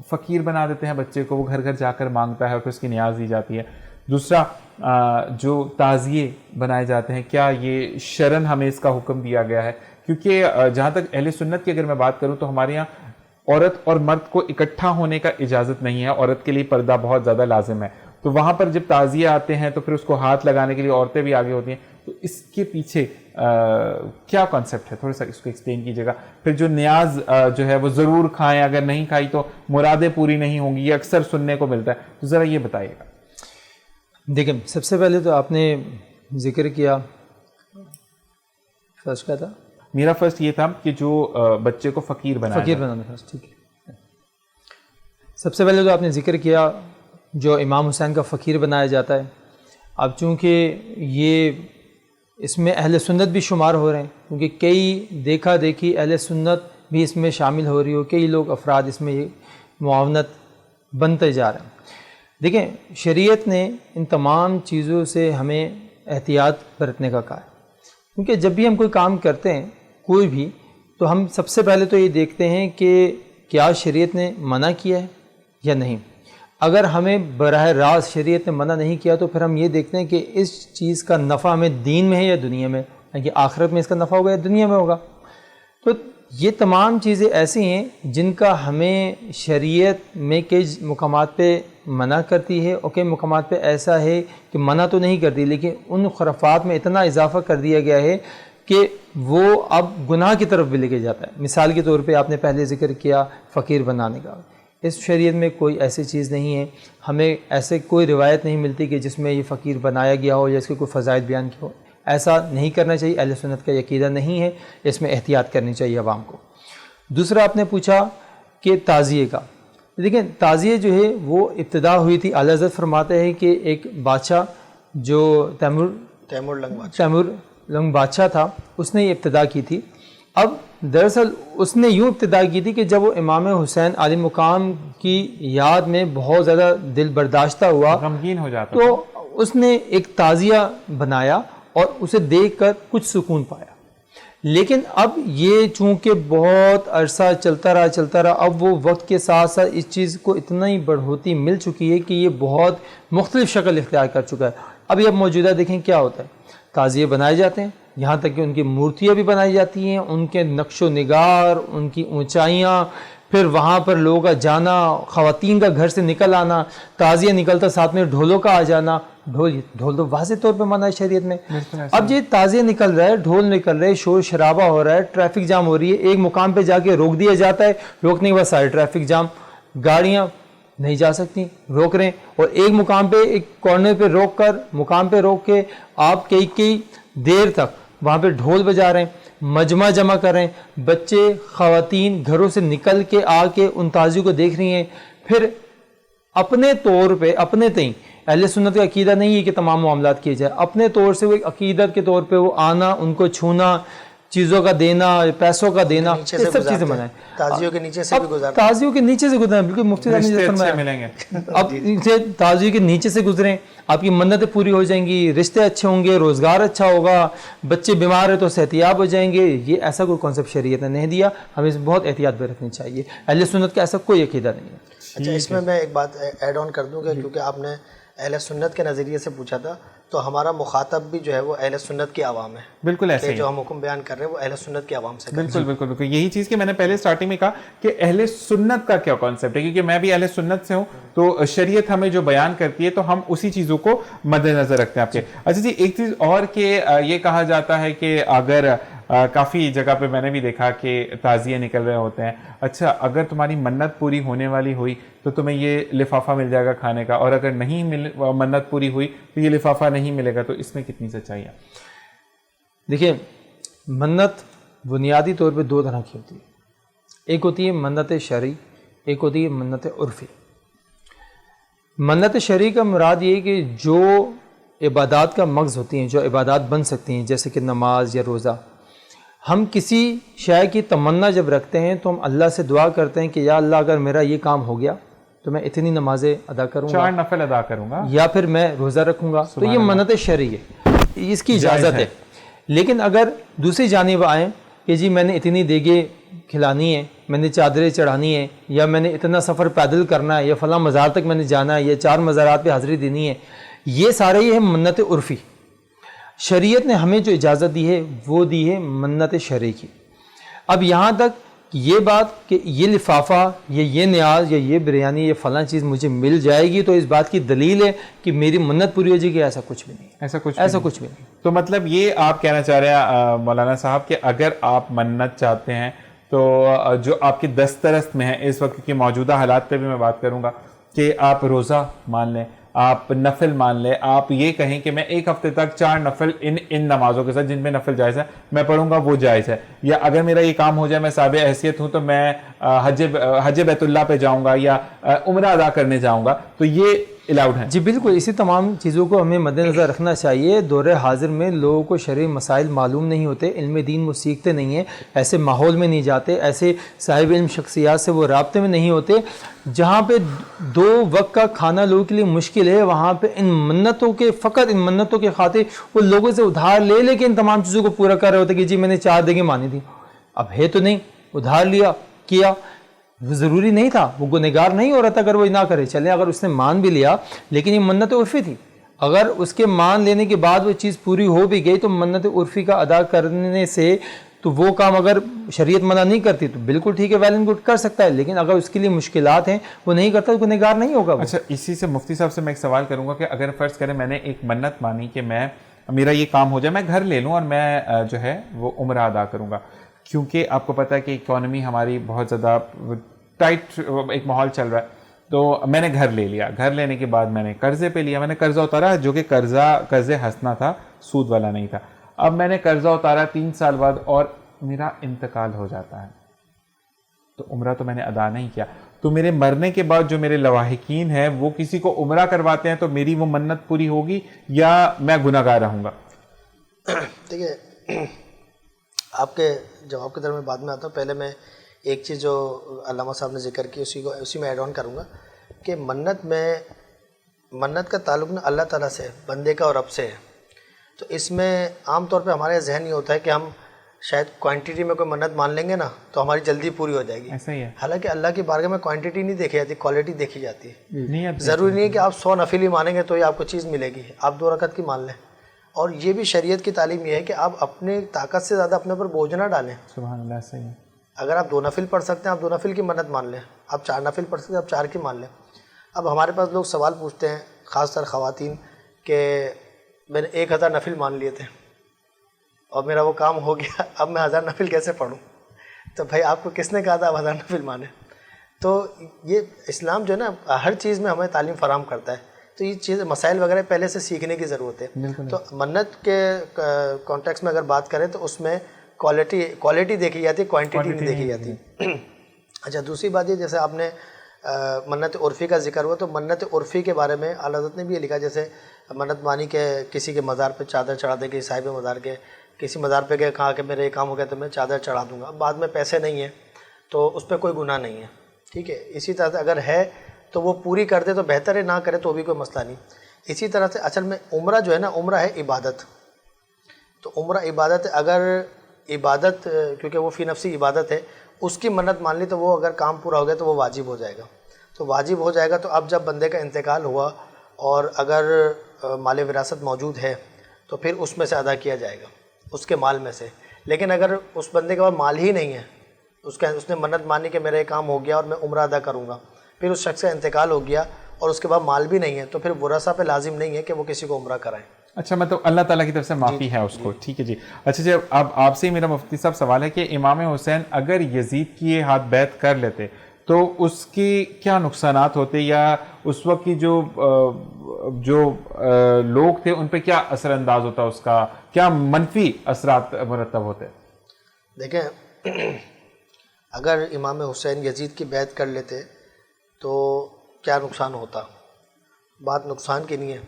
فقیر بنا دیتے ہیں بچے کو، وہ گھر گھر جا کر مانگتا ہے اور پھر اس کی نیاز دی جاتی ہے. دوسرا جو تعزیے بنائے جاتے ہیں، کیا یہ شرعاً ہمیں اس کا حکم دیا گیا ہے؟ کیونکہ جہاں تک اہل سنت کی اگر میں بات کروں تو ہمارے یہاں عورت اور مرد کو اکٹھا ہونے کا اجازت نہیں ہے، عورت کے لیے پردہ بہت زیادہ لازم ہے. تو وہاں پر جب تعزیے آتے ہیں تو پھر اس کو ہاتھ لگانے کے لیے عورتیں بھی آگے ہوتی ہیں. تو اس کے پیچھے کیا کانسیپٹ ہے؟ تھوڑا سا اس کو ایکسپلین کیجیے گا. پھر جو نیاز جو ہے وہ ضرور کھائیں، اگر نہیں کھائی تو مرادیں پوری نہیں ہوں گی، یہ اکثر سننے کو ملتا ہے. تو ذرا یہ بتائیے گا. دیکھیں، سب سے پہلے تو آپ نے ذکر کیا، فرسٹ کیا تھا؟ میرا فرسٹ یہ تھا کہ جو بچے کو فقیر بنانا تھا. ٹھیک ہے. سب سے پہلے تو آپ نے ذکر کیا جو امام حسین کا فقیر بنایا جاتا ہے. اب چونکہ یہ اس میں اہل سنت بھی شمار ہو رہے ہیں، کیونکہ کئی دیکھا دیکھی اہل سنت بھی اس میں شامل ہو رہی ہو، کئی لوگ افراد اس میں معاونت بنتے جا رہے ہیں. دیکھیں، شریعت نے ان تمام چیزوں سے ہمیں احتیاط برتنے کا کہا ہے، کیونکہ جب بھی ہم کوئی کام کرتے ہیں کوئی بھی، تو ہم سب سے پہلے تو یہ دیکھتے ہیں کہ کیا شریعت نے منع کیا ہے یا نہیں. اگر ہمیں براہ راست شریعت نے منع نہیں کیا تو پھر ہم یہ دیکھتے ہیں کہ اس چیز کا نفع ہمیں دین میں ہے یا دنیا میں، یعنی کہ آخرت میں اس کا نفع ہوگا یا دنیا میں ہوگا. تو یہ تمام چیزیں ایسی ہیں جن کا ہمیں شریعت میں کئی مقامات پہ منع کرتی ہے، اور کئی مقامات پہ ایسا ہے کہ منع تو نہیں کرتی، لیکن ان خرافات میں اتنا اضافہ کر دیا گیا ہے کہ وہ اب گناہ کی طرف بھی لے کے جاتا ہے. مثال کے طور پہ آپ نے پہلے ذکر کیا فقیر بنانے کا. اس شریعت میں کوئی ایسی چیز نہیں ہے، ہمیں ایسے کوئی روایت نہیں ملتی کہ جس میں یہ فقیر بنایا گیا ہو یا اس کے کوئی فضائل بیان کیا ہو. ایسا نہیں کرنا چاہیے، اہل سنت کا عقیدہ نہیں ہے، اس میں احتیاط کرنی چاہیے عوام کو. دوسرا آپ نے پوچھا کہ تعزیے کا. دیکھیں، تعزیے جو ہے وہ ابتدا ہوئی تھی، اعلیٰ حضرت فرماتے ہیں کہ ایک بادشاہ جو تیمور لنگ بادشاہ تھا، اس نے یہ ابتدا کی تھی. اب دراصل اس نے یوں ابتدا کی تھی کہ جب وہ امام حسین عالی مقام کی یاد میں بہت زیادہ دل برداشتہ ہوا، غمگین ہو جاتا، تو اس نے ایک تعزیہ بنایا اور اسے دیکھ کر کچھ سکون پایا. لیکن اب یہ چونکہ بہت عرصہ چلتا رہا، اب وہ وقت کے ساتھ ساتھ اس چیز کو اتنا ہی بڑھوتی مل چکی ہے کہ یہ بہت مختلف شکل اختیار کر چکا ہے. ابھی اب موجودہ دیکھیں کیا ہوتا ہے، تعزیے بنائے جاتے ہیں، یہاں تک کہ ان کی مورتیاں بھی بنائی جاتی ہیں، ان کے نقش و نگار، ان کی اونچائیاں، پھر وہاں پر لوگوں کا جانا، خواتین کا گھر سے نکل آنا، تعزیہ نکلتا ساتھ میں ڈھولوں کا آ جانا. ڈھول تو واضح طور پہ منع ہے شریعت میں. اب یہ تعزیہ نکل رہا ہے، ڈھول نکل رہے، شور شرابہ ہو رہا ہے، ٹریفک جام ہو رہی ہے، ایک مقام پہ جا کے روک دیا جاتا ہے، روکنے کے بعد سارے ٹریفک جام، گاڑیاں نہیں جا سکتی، روک رہے ہیں. اور ایک مقام پہ، ایک کارنر پہ روک کر، مقام پہ روک کے آپ کئی دیر تک وہاں پہ ڈھول بجا رہے ہیں، مجمع جمع کر رہے ہیں، بچے خواتین گھروں سے نکل کے آ کے ان تعزیوں کو دیکھ رہی ہیں. پھر اپنے طور پہ اپنے تئیں اہل سنت کا عقیدہ نہیں ہے کہ تمام معاملات کیے جائے، اپنے طور سے وہ ایک عقیدت کے طور پہ وہ آنا، ان کو چھونا، چیزوں کا دینا، پیسوں کا دینا، نیچے یہ سے سب چیزیں منع ہے۔ تازیوں کے نیچے سے بھی گزارتے تازیوں کے نیچے سے گزریں، بالکل مفتی صاحب نے رشتے جیسے اچھے فرمایا ملیں گے۔ اب تازیوں کے نیچے سے گزریں، آپ کی منتیں پوری ہو جائیں گی، رشتے اچھے ہوں گے، روزگار اچھا ہوگا، بچے بیمار ہیں تو صحتیاب ہو جائیں گے۔ یہ ایسا کوئی کانسیپٹ شریعت نے نہیں دیا، ہمیں اس بہت احتیاط بھی رکھنی چاہیے۔ اہل سنت کا ایسا کوئی عقیدہ نہیں ہے۔ اچھا، اس میں ایک بات ایڈ آن کر دوں کہ کیونکہ آپ نے اہل سنت کے نظریے سے پوچھا تھا، تو ہمارا مخاطب بھی جو ہے وہ اہل سنت کی عوام ہے، بالکل ایسے کہ ہی جو ہم حکم بیان کر رہے ہیں وہ اہل سنت کی عوام سے بالکل بالکل بالکل یہی چیز کہ میں نے پہلے سٹارٹنگ میں کہا کہ اہل سنت کا کیا کانسیپٹ ہے، کیونکہ میں بھی اہل سنت سے ہوں، تو شریعت ہمیں جو بیان کرتی ہے تو ہم اسی چیزوں کو مد نظر رکھتے ہیں آپ کے۔ اچھا جی، ایک چیز اور کہ یہ کہا جاتا ہے کہ اگر کافی جگہ پہ میں نے بھی دیکھا کہ تعزیے نکل رہے ہوتے ہیں، اچھا اگر تمہاری منت پوری ہونے والی ہوئی تو تمہیں یہ لفافہ مل جائے گا کھانے کا، اور اگر نہیں منت پوری ہوئی تو یہ لفافہ نہیں ملے گا، تو اس میں کتنی سچائی ہے؟ دیکھیں، منت بنیادی طور پہ دو طرح کی ہوتی ہے، ایک ہوتی ہے منت شرعی، ایک ہوتی ہے منت عرفی۔ منت شرعی کا مراد یہ ہے کہ جو عبادات کا مغز ہوتی ہیں، جو عبادات بن سکتی ہیں، جیسے کہ نماز یا روزہ، ہم کسی شے کی تمنا جب رکھتے ہیں تو ہم اللہ سے دعا کرتے ہیں کہ یا اللہ اگر میرا یہ کام ہو گیا تو میں اتنی نمازیں ادا کروں گا، 4 نفل ادا کروں گا، یا پھر میں روزہ رکھوں گا، تو یہ منت شرعی ہے، اس کی اجازت ہے۔ لیکن اگر دوسری جانب آئیں کہ جی میں نے اتنی دیگیں کھلانی ہے، میں نے چادریں چڑھانی ہے، یا میں نے اتنا سفر پیدل کرنا ہے، یا فلاں مزار تک میں نے جانا ہے، یا 4 مزارات پہ حاضری دینی ہے، یہ سارے یہ ہے منت عرفی۔ شریعت نے ہمیں جو اجازت دی ہے وہ دی ہے منت شرعی کی۔ اب یہاں تک یہ بات کہ یہ لفافہ یا یہ نیاز یا یہ بریانی یا فلاں چیز مجھے مل جائے گی تو اس بات کی دلیل ہے کہ میری منت پوری ہو جائے گی، ایسا کچھ بھی نہیں، ایسا کچھ بھی نہیں۔ تو مطلب یہ آپ کہنا چاہ رہے ہیں مولانا صاحب کہ اگر آپ منت چاہتے ہیں تو جو آپ کی دسترس میں ہے اس وقت کی موجودہ حالات پہ بھی میں بات کروں گا کہ آپ روزہ مان لیں، آپ نفل مان لیں، آپ یہ کہیں کہ میں 1 ہفتے تک 4 نفل ان نمازوں کے ساتھ جن میں نفل جائز ہے میں پڑھوں گا، وہ جائز ہے، یا اگر میرا یہ کام ہو جائے، میں صاحب حیثیت ہوں تو میں حج بیت اللہ پہ جاؤں گا یا عمرہ ادا کرنے جاؤں گا، تو یہ الاؤڈ ہے؟ جی بالکل، اسی تمام چیزوں کو ہمیں مد نظر رکھنا چاہیے۔ دور حاضر میں لوگوں کو شرعی مسائل معلوم نہیں ہوتے، علم دین وہ سیکھتے نہیں ہیں، ایسے ماحول میں نہیں جاتے، ایسے صاحب علم شخصیات سے وہ رابطے میں نہیں ہوتے، جہاں پہ 2 وقت کا کھانا لوگوں کے لیے مشکل ہے، وہاں پہ فقط ان منتوں کے خاطر وہ لوگوں سے ادھار لے کے ان تمام چیزوں کو پورا کر رہے ہوتے کہ جی میں نے 4 دیگیں مانی تھی، اب ہے تو نہیں، ادھار لیا کیا، وہ ضروری نہیں تھا، وہ گنہگار نہیں ہو رہا تھا اگر وہ نہ کرے، چلے اگر اس نے مان بھی لیا، لیکن یہ منت عرفی تھی، اگر اس کے مان لینے کے بعد وہ چیز پوری ہو بھی گئی تو منت عرفی کا ادا کرنے سے تو وہ کام اگر شریعت منع نہیں کرتی تو بالکل ٹھیک ہے، ویل اینڈ گڈ کر سکتا ہے، لیکن اگر اس کے لیے مشکلات ہیں وہ نہیں کرتا تو گنہگار نہیں ہوگا وہ۔ اچھا، اسی سے مفتی صاحب سے میں ایک سوال کروں گا کہ اگر فرض کریں میں نے ایک منت مانی کہ میرا یہ کام ہو جائے، میں گھر لے لوں اور میں جو ہے وہ عمرہ ادا کروں گا، کیونکہ آپ کو پتہ ہے کہ اکانومی ہماری بہت زیادہ ٹائٹ ایک ماحول چل رہا ہے، تو میں نے گھر لے لیا، گھر لینے کے بعد میں نے قرضے پہ لیا، میں نے قرضہ اتارا جو کہ قرض حسنہ تھا، سود والا نہیں تھا، اب میں نے قرضہ اتارا 3 سال بعد اور میرا انتقال ہو جاتا ہے، تو عمرہ تو میں نے ادا نہیں کیا، تو میرے مرنے کے بعد جو میرے لواحقین ہیں وہ کسی کو عمرہ کرواتے ہیں تو میری وہ منت پوری ہوگی یا میں گناہ گار رہوں گا؟ دیکھیے، آپ کے جواب کی طرف میں بعد میں آتا ہوں، پہلے میں ایک چیز جو علامہ صاحب نے ذکر کی اسی میں ایڈ آن کروں گا کہ منت کا تعلق نا اللہ تعالیٰ سے، بندے کا اور رب سے ہے، تو اس میں عام طور پہ ہمارے ذہن یہ ہوتا ہے کہ ہم شاید کوانٹٹی میں کوئی منت مان لیں گے نا تو ہماری جلدی پوری ہو جائے گی، ایسا ہی ہے، حالانکہ اللہ کی بارگاہ میں کوانٹٹی نہیں دیکھی جاتی، کوالٹی دیکھی جاتی ہے۔ نیت ضروری نہیں ہے کہ آپ 100 نفل ہی مانیں گے تو یہ آپ کو چیز ملے گی، آپ 2 رکعت کی مان لیں، اور یہ بھی شریعت کی تعلیم یہ ہے کہ آپ اپنی طاقت سے زیادہ اپنے اوپر بوجھ نہ ڈالیں۔ سبحان اللہ، صحیح ہے، اگر آپ 2 نفل پڑھ سکتے ہیں آپ 2 نفل کی منت مان لیں، آپ 4 نفل پڑھ سکتے ہیں آپ 4 کی مان لیں۔ اب ہمارے پاس لوگ سوال پوچھتے ہیں، خاص طور خواتین، کہ میں نے 1000 نفل مان لیے تھے اور میرا وہ کام ہو گیا، اب میں 1000 نفل کیسے پڑھوں؟ تو بھائی آپ کو کس نے کہا تھا آپ 1000 نفل مانیں؟ تو یہ اسلام جو ہے نا ہر چیز میں ہمیں تعلیم فراہم کرتا ہے، تو یہ چیز مسائل وغیرہ پہلے سے سیکھنے کی ضرورت ہے۔ تو منت کے کانٹیکس میں اگر بات کریں تو اس میں کوالٹی دیکھی جاتی ہے، کوانٹٹی نہیں دیکھی جاتی۔ اچھا، دوسری بات یہ جیسے آپ نے منت عرفی کا ذکر ہوا، تو منت عرفی کے بارے میں اعلیٰ حضرت نے بھی یہ لکھا، جیسے منت مانی کے کسی کے مزار پہ چادر چڑھا دے، کسی صاحب مزار کے کسی مزار پہ گئے، کہا کہ میرا یہ کام ہو گیا تو میں چادر چڑھا دوں گا، اب بعد میں پیسے نہیں ہیں تو اس پہ کوئی گناہ نہیں ہے، ٹھیک ہے۔ اسی طرح سے اگر ہے تو وہ پوری کر دے تو بہتر ہے، نہ کرے تو بھی کوئی مسئلہ نہیں۔ اسی طرح سے اصل میں عمرہ جو ہے نا، عمرہ ہے عبادت، تو عمرہ عبادت ہے، اگر عبادت کیونکہ وہ فی نفسی عبادت ہے، اس کی منت مان لی تو وہ اگر کام پورا ہو گیا تو وہ واجب ہو جائے گا، تو واجب ہو جائے گا۔ تو اب جب بندے کا انتقال ہوا اور اگر مال وراثت موجود ہے تو پھر اس میں سے ادا کیا جائے گا، اس کے مال میں سے۔ لیکن اگر اس بندے کے پاس مال ہی نہیں ہے، اس نے منت مانی کہ میرا یہ کام ہو گیا اور میں عمرہ ادا کروں گا، پھر اس شخص کا انتقال ہو گیا اور اس کے بعد مال بھی نہیں ہے، تو پھر ورثہ پہ لازم نہیں ہے کہ وہ کسی کو عمرہ کرائیں۔ اچھا، مطلب اللہ تعالیٰ کی طرف سے معافی ہے اس کو، ٹھیک ہے جی۔ اچھا جی، اب آپ سے میرا مفتی صاحب سوال ہے کہ امام حسین اگر یزید کی یہ ہاتھ بیعت کر لیتے تو اس کی کیا نقصانات ہوتے، یا اس وقت کی جو لوگ تھے ان پہ کیا اثر انداز ہوتا، اس کا کیا منفی اثرات مرتب ہوتے؟ دیکھیں، اگر امام حسین یزید کی بیعت کر لیتے تو کیا نقصان ہوتا؟ بات نقصان کی نہیں ہے،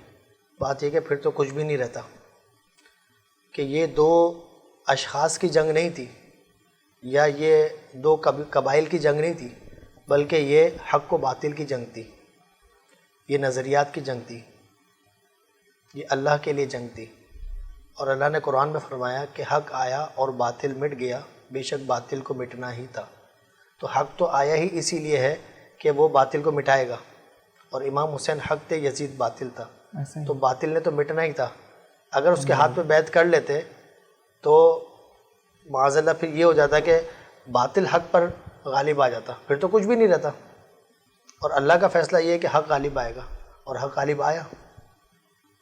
بات یہ کہ پھر تو کچھ بھی نہیں رہتا، کہ یہ دو اشخاص کی جنگ نہیں تھی، یا یہ دو قبائل کی جنگ نہیں تھی، بلکہ یہ حق و باطل کی جنگ تھی، یہ نظریات کی جنگ تھی، یہ اللہ کے لیے جنگ تھی۔ اور اللہ نے قرآن میں فرمایا کہ حق آیا اور باطل مٹ گیا، بے شک باطل کو مٹنا ہی تھا۔ تو حق تو آیا ہی اسی لیے ہے کہ وہ باطل کو مٹائے گا، اور امام حسین حق تھے، یزید باطل تھا، تو باطل نے تو مٹنا ہی تھا۔ اگر اس کے ہاتھ پہ بیعت کر لیتے تو معاذ اللہ پھر یہ ہو جاتا کہ باطل حق پر غالب آ جاتا، پھر تو کچھ بھی نہیں رہتا۔ اور اللہ کا فیصلہ یہ ہے کہ حق غالب آئے گا، اور حق غالب آیا۔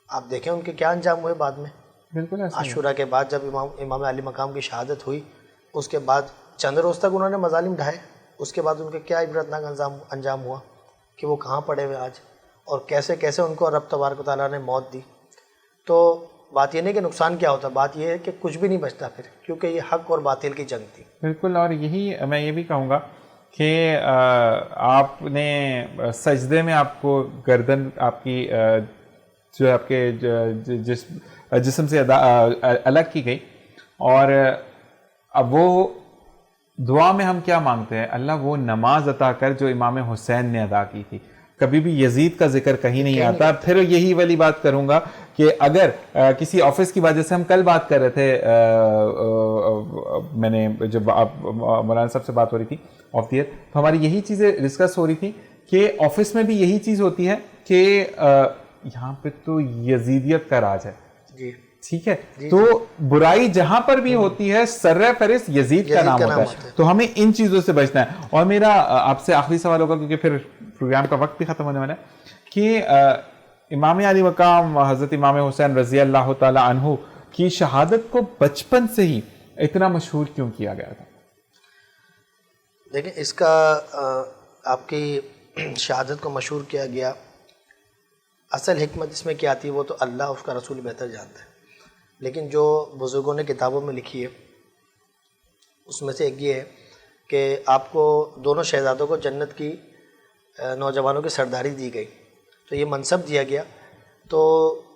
آپ دیکھیں ان کے کیا انجام ہوئے بعد میں۔ بالکل عاشورہ کے بعد جب امام علی مقام کی شہادت ہوئی، اس کے بعد چند روز تک انہوں نے مظالم ڈھائے، اس کے بعد ان کے کیا عبرتناک انجام ہوا کہ وہ کہاں پڑے ہوئے آج، اور کیسے کیسے ان کو رب تبارک و تعالیٰ نے موت دی۔ تو بات یہ نہیں کہ نقصان کیا ہوتا، بات یہ ہے کہ کچھ بھی نہیں بچتا پھر، کیونکہ یہ حق اور باطل کی جنگ تھی۔ بالکل، اور یہی میں یہ بھی کہوں گا کہ آپ نے سجدے میں آپ کو گردن آپ کی جو آپ کے جسم سے الگ کی گئی، اور اب وہ دعا میں ہم کیا مانگتے ہیں؟ اللہ وہ نماز عطا کر جو امام حسین نے ادا کی تھی۔ کبھی بھی یزید کا ذکر کہیں نہیں آتا۔ پھر یہی والی بات کروں گا کہ اگر کسی آفس کی وجہ سے، ہم کل بات کر رہے تھے، میں نے جب مولانا صاحب سے بات ہو رہی تھی آف دی ایئر، تو ہماری یہی چیزیں ڈسکس ہو رہی تھی کہ آفس میں بھی یہی چیز ہوتی ہے کہ یہاں پہ تو یزیدیت کا راج ہے، جی ٹھیک ہے، تو برائی جہاں پر بھی ہوتی ہے سر فہرست یزید کا نام ہوتا ہے، تو ہمیں ان چیزوں سے بچنا ہے۔ اور میرا آپ سے آخری سوال ہوگا، کیونکہ پھر پروگرام کا وقت بھی ختم ہونے والا ہے، کہ امام علی مقام حضرت امام حسین رضی اللہ تعالی عنہ کی شہادت کو بچپن سے ہی اتنا مشہور کیوں کیا گیا تھا؟ دیکھیں، اس کا آپ کی شہادت کو مشہور کیا گیا، اصل حکمت اس میں کیا آتی ہے وہ تو اللہ اس کا رسول بہتر جانتا ہے، لیکن جو بزرگوں نے کتابوں میں لکھی ہے اس میں سے ایک یہ ہے کہ آپ کو دونوں شہزادوں کو جنت کی نوجوانوں کی سرداری دی گئی، تو یہ منصب دیا گیا، تو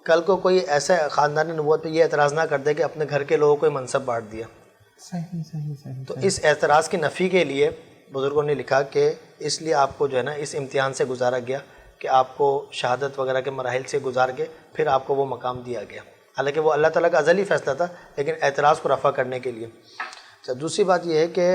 کل کو کوئی ایسا خاندان نبوت پہ یہ اعتراض نہ کر دے کہ اپنے گھر کے لوگوں کو منصب بانٹ دیا۔ صحیح۔ تو اس اعتراض کی نفی کے لیے بزرگوں نے لکھا کہ اس لیے آپ کو جو ہے نا اس امتحان سے گزارا گیا کہ آپ کو شہادت وغیرہ کے مراحل سے گزار کے پھر آپ کو وہ مقام دیا گیا، حالانکہ وہ اللہ تعالیٰ کا ازلی فیصلہ تھا، لیکن اعتراض کو رفع کرنے کے لیے۔ دوسری بات یہ ہے کہ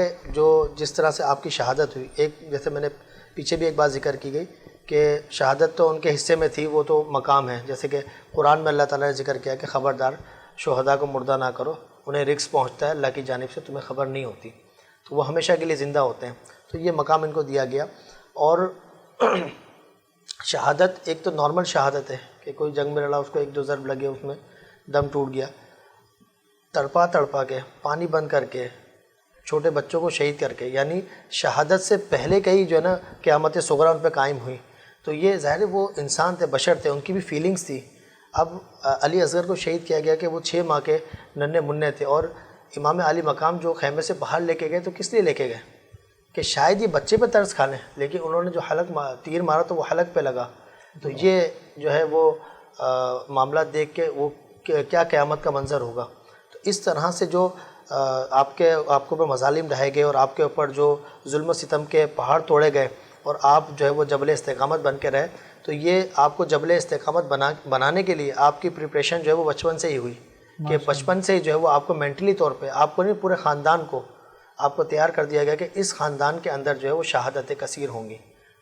جس طرح سے آپ کی شہادت ہوئی، ایک جیسے میں نے پیچھے بھی ایک بات ذکر کی گئی کہ شہادت تو ان کے حصے میں تھی، وہ تو مقام ہے، جیسے کہ قرآن میں اللہ تعالیٰ نے ذکر کیا کہ خبردار شہداء کو مردہ نہ کرو، انہیں رزق پہنچتا ہے اللہ کی جانب سے، تمہیں خبر نہیں ہوتی، تو وہ ہمیشہ کے لیے زندہ ہوتے ہیں، تو یہ مقام ان کو دیا گیا۔ اور شہادت ایک تو نارمل شہادت ہے کہ کوئی جنگ میں لڑا، اس کو ایک دو ضرب لگے، اس میں دم ٹوٹ گیا، تڑپا کے پانی بند کر کے چھوٹے بچوں کو شہید کر کے، یعنی شہادت سے پہلے کئی جو ہے نا قیامت صغریٰ ان پہ قائم ہوئی، تو یہ ظاہر وہ انسان تھے، بشر تھے، ان کی بھی فیلنگز تھی۔ اب علی اصغر کو شہید کیا گیا کہ وہ 6 ماہ کے ننھے منھے تھے، اور امام علی مقام جو خیمے سے باہر لے کے گئے تو کس لیے لے کے گئے؟ کہ شاید یہ بچے پہ طرز کھا لیں، لیکن انہوں نے جو تیر مارا تو وہ حلق پہ لگا. تو یہ جو ہے وہ معاملات دیکھ کے وہ کیا قیامت کا منظر ہوگا. تو اس طرح سے جو آپ کے اوپر مظالم ڈھائے گئے اور آپ کے اوپر جو ظلم و ستم کے پہاڑ توڑے گئے اور آپ جو ہے وہ جبل استقامت بن کے رہے، تو یہ آپ کو جبل استقامت بنانے کے لیے آپ کی پریپریشن جو ہے وہ بچپن سے ہی ہوئی کہ بچپن سے ہی جو ہے وہ آپ کو مینٹلی طور پہ، آپ کو نہیں پورے خاندان کو آپ کو تیار کر دیا گیا کہ اس خاندان کے اندر جو ہے وہ شہادتیں کثیر ہوں گی.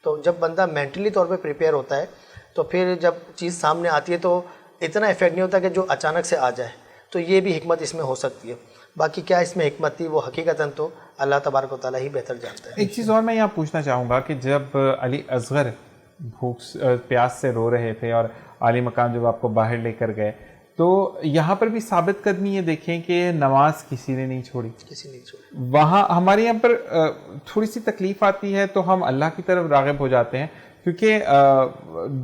تو جب بندہ مینٹلی طور پہ پریپیئر ہوتا ہے تو پھر جب چیز سامنے آتی ہے تو اتنا افیکٹ نہیں ہوتا کہ جو اچانک سے آ جائے. تو یہ بھی حکمت اس میں ہو سکتی ہے. باقی کیا اس میں حکمت تھی وہ حقیقتاً تو اللہ تبارک و تعالیٰ ہی بہتر جانتا ہے. ایک چیز اور میں یہاں پوچھنا چاہوں گا کہ جب علی اصغر بھوک پیاس سے رو رہے تھے اور عالی مقام جب آپ کو باہر لے کر گئے، تو یہاں پر بھی ثابت قدمی یہ دیکھیں کہ نماز کسی نے نہیں چھوڑی. کسی نہیں چھوڑی. وہاں ہمارے یہاں پر تھوڑی سی تکلیف آتی ہے تو ہم اللہ کی طرف راغب ہو جاتے ہیں، کیونکہ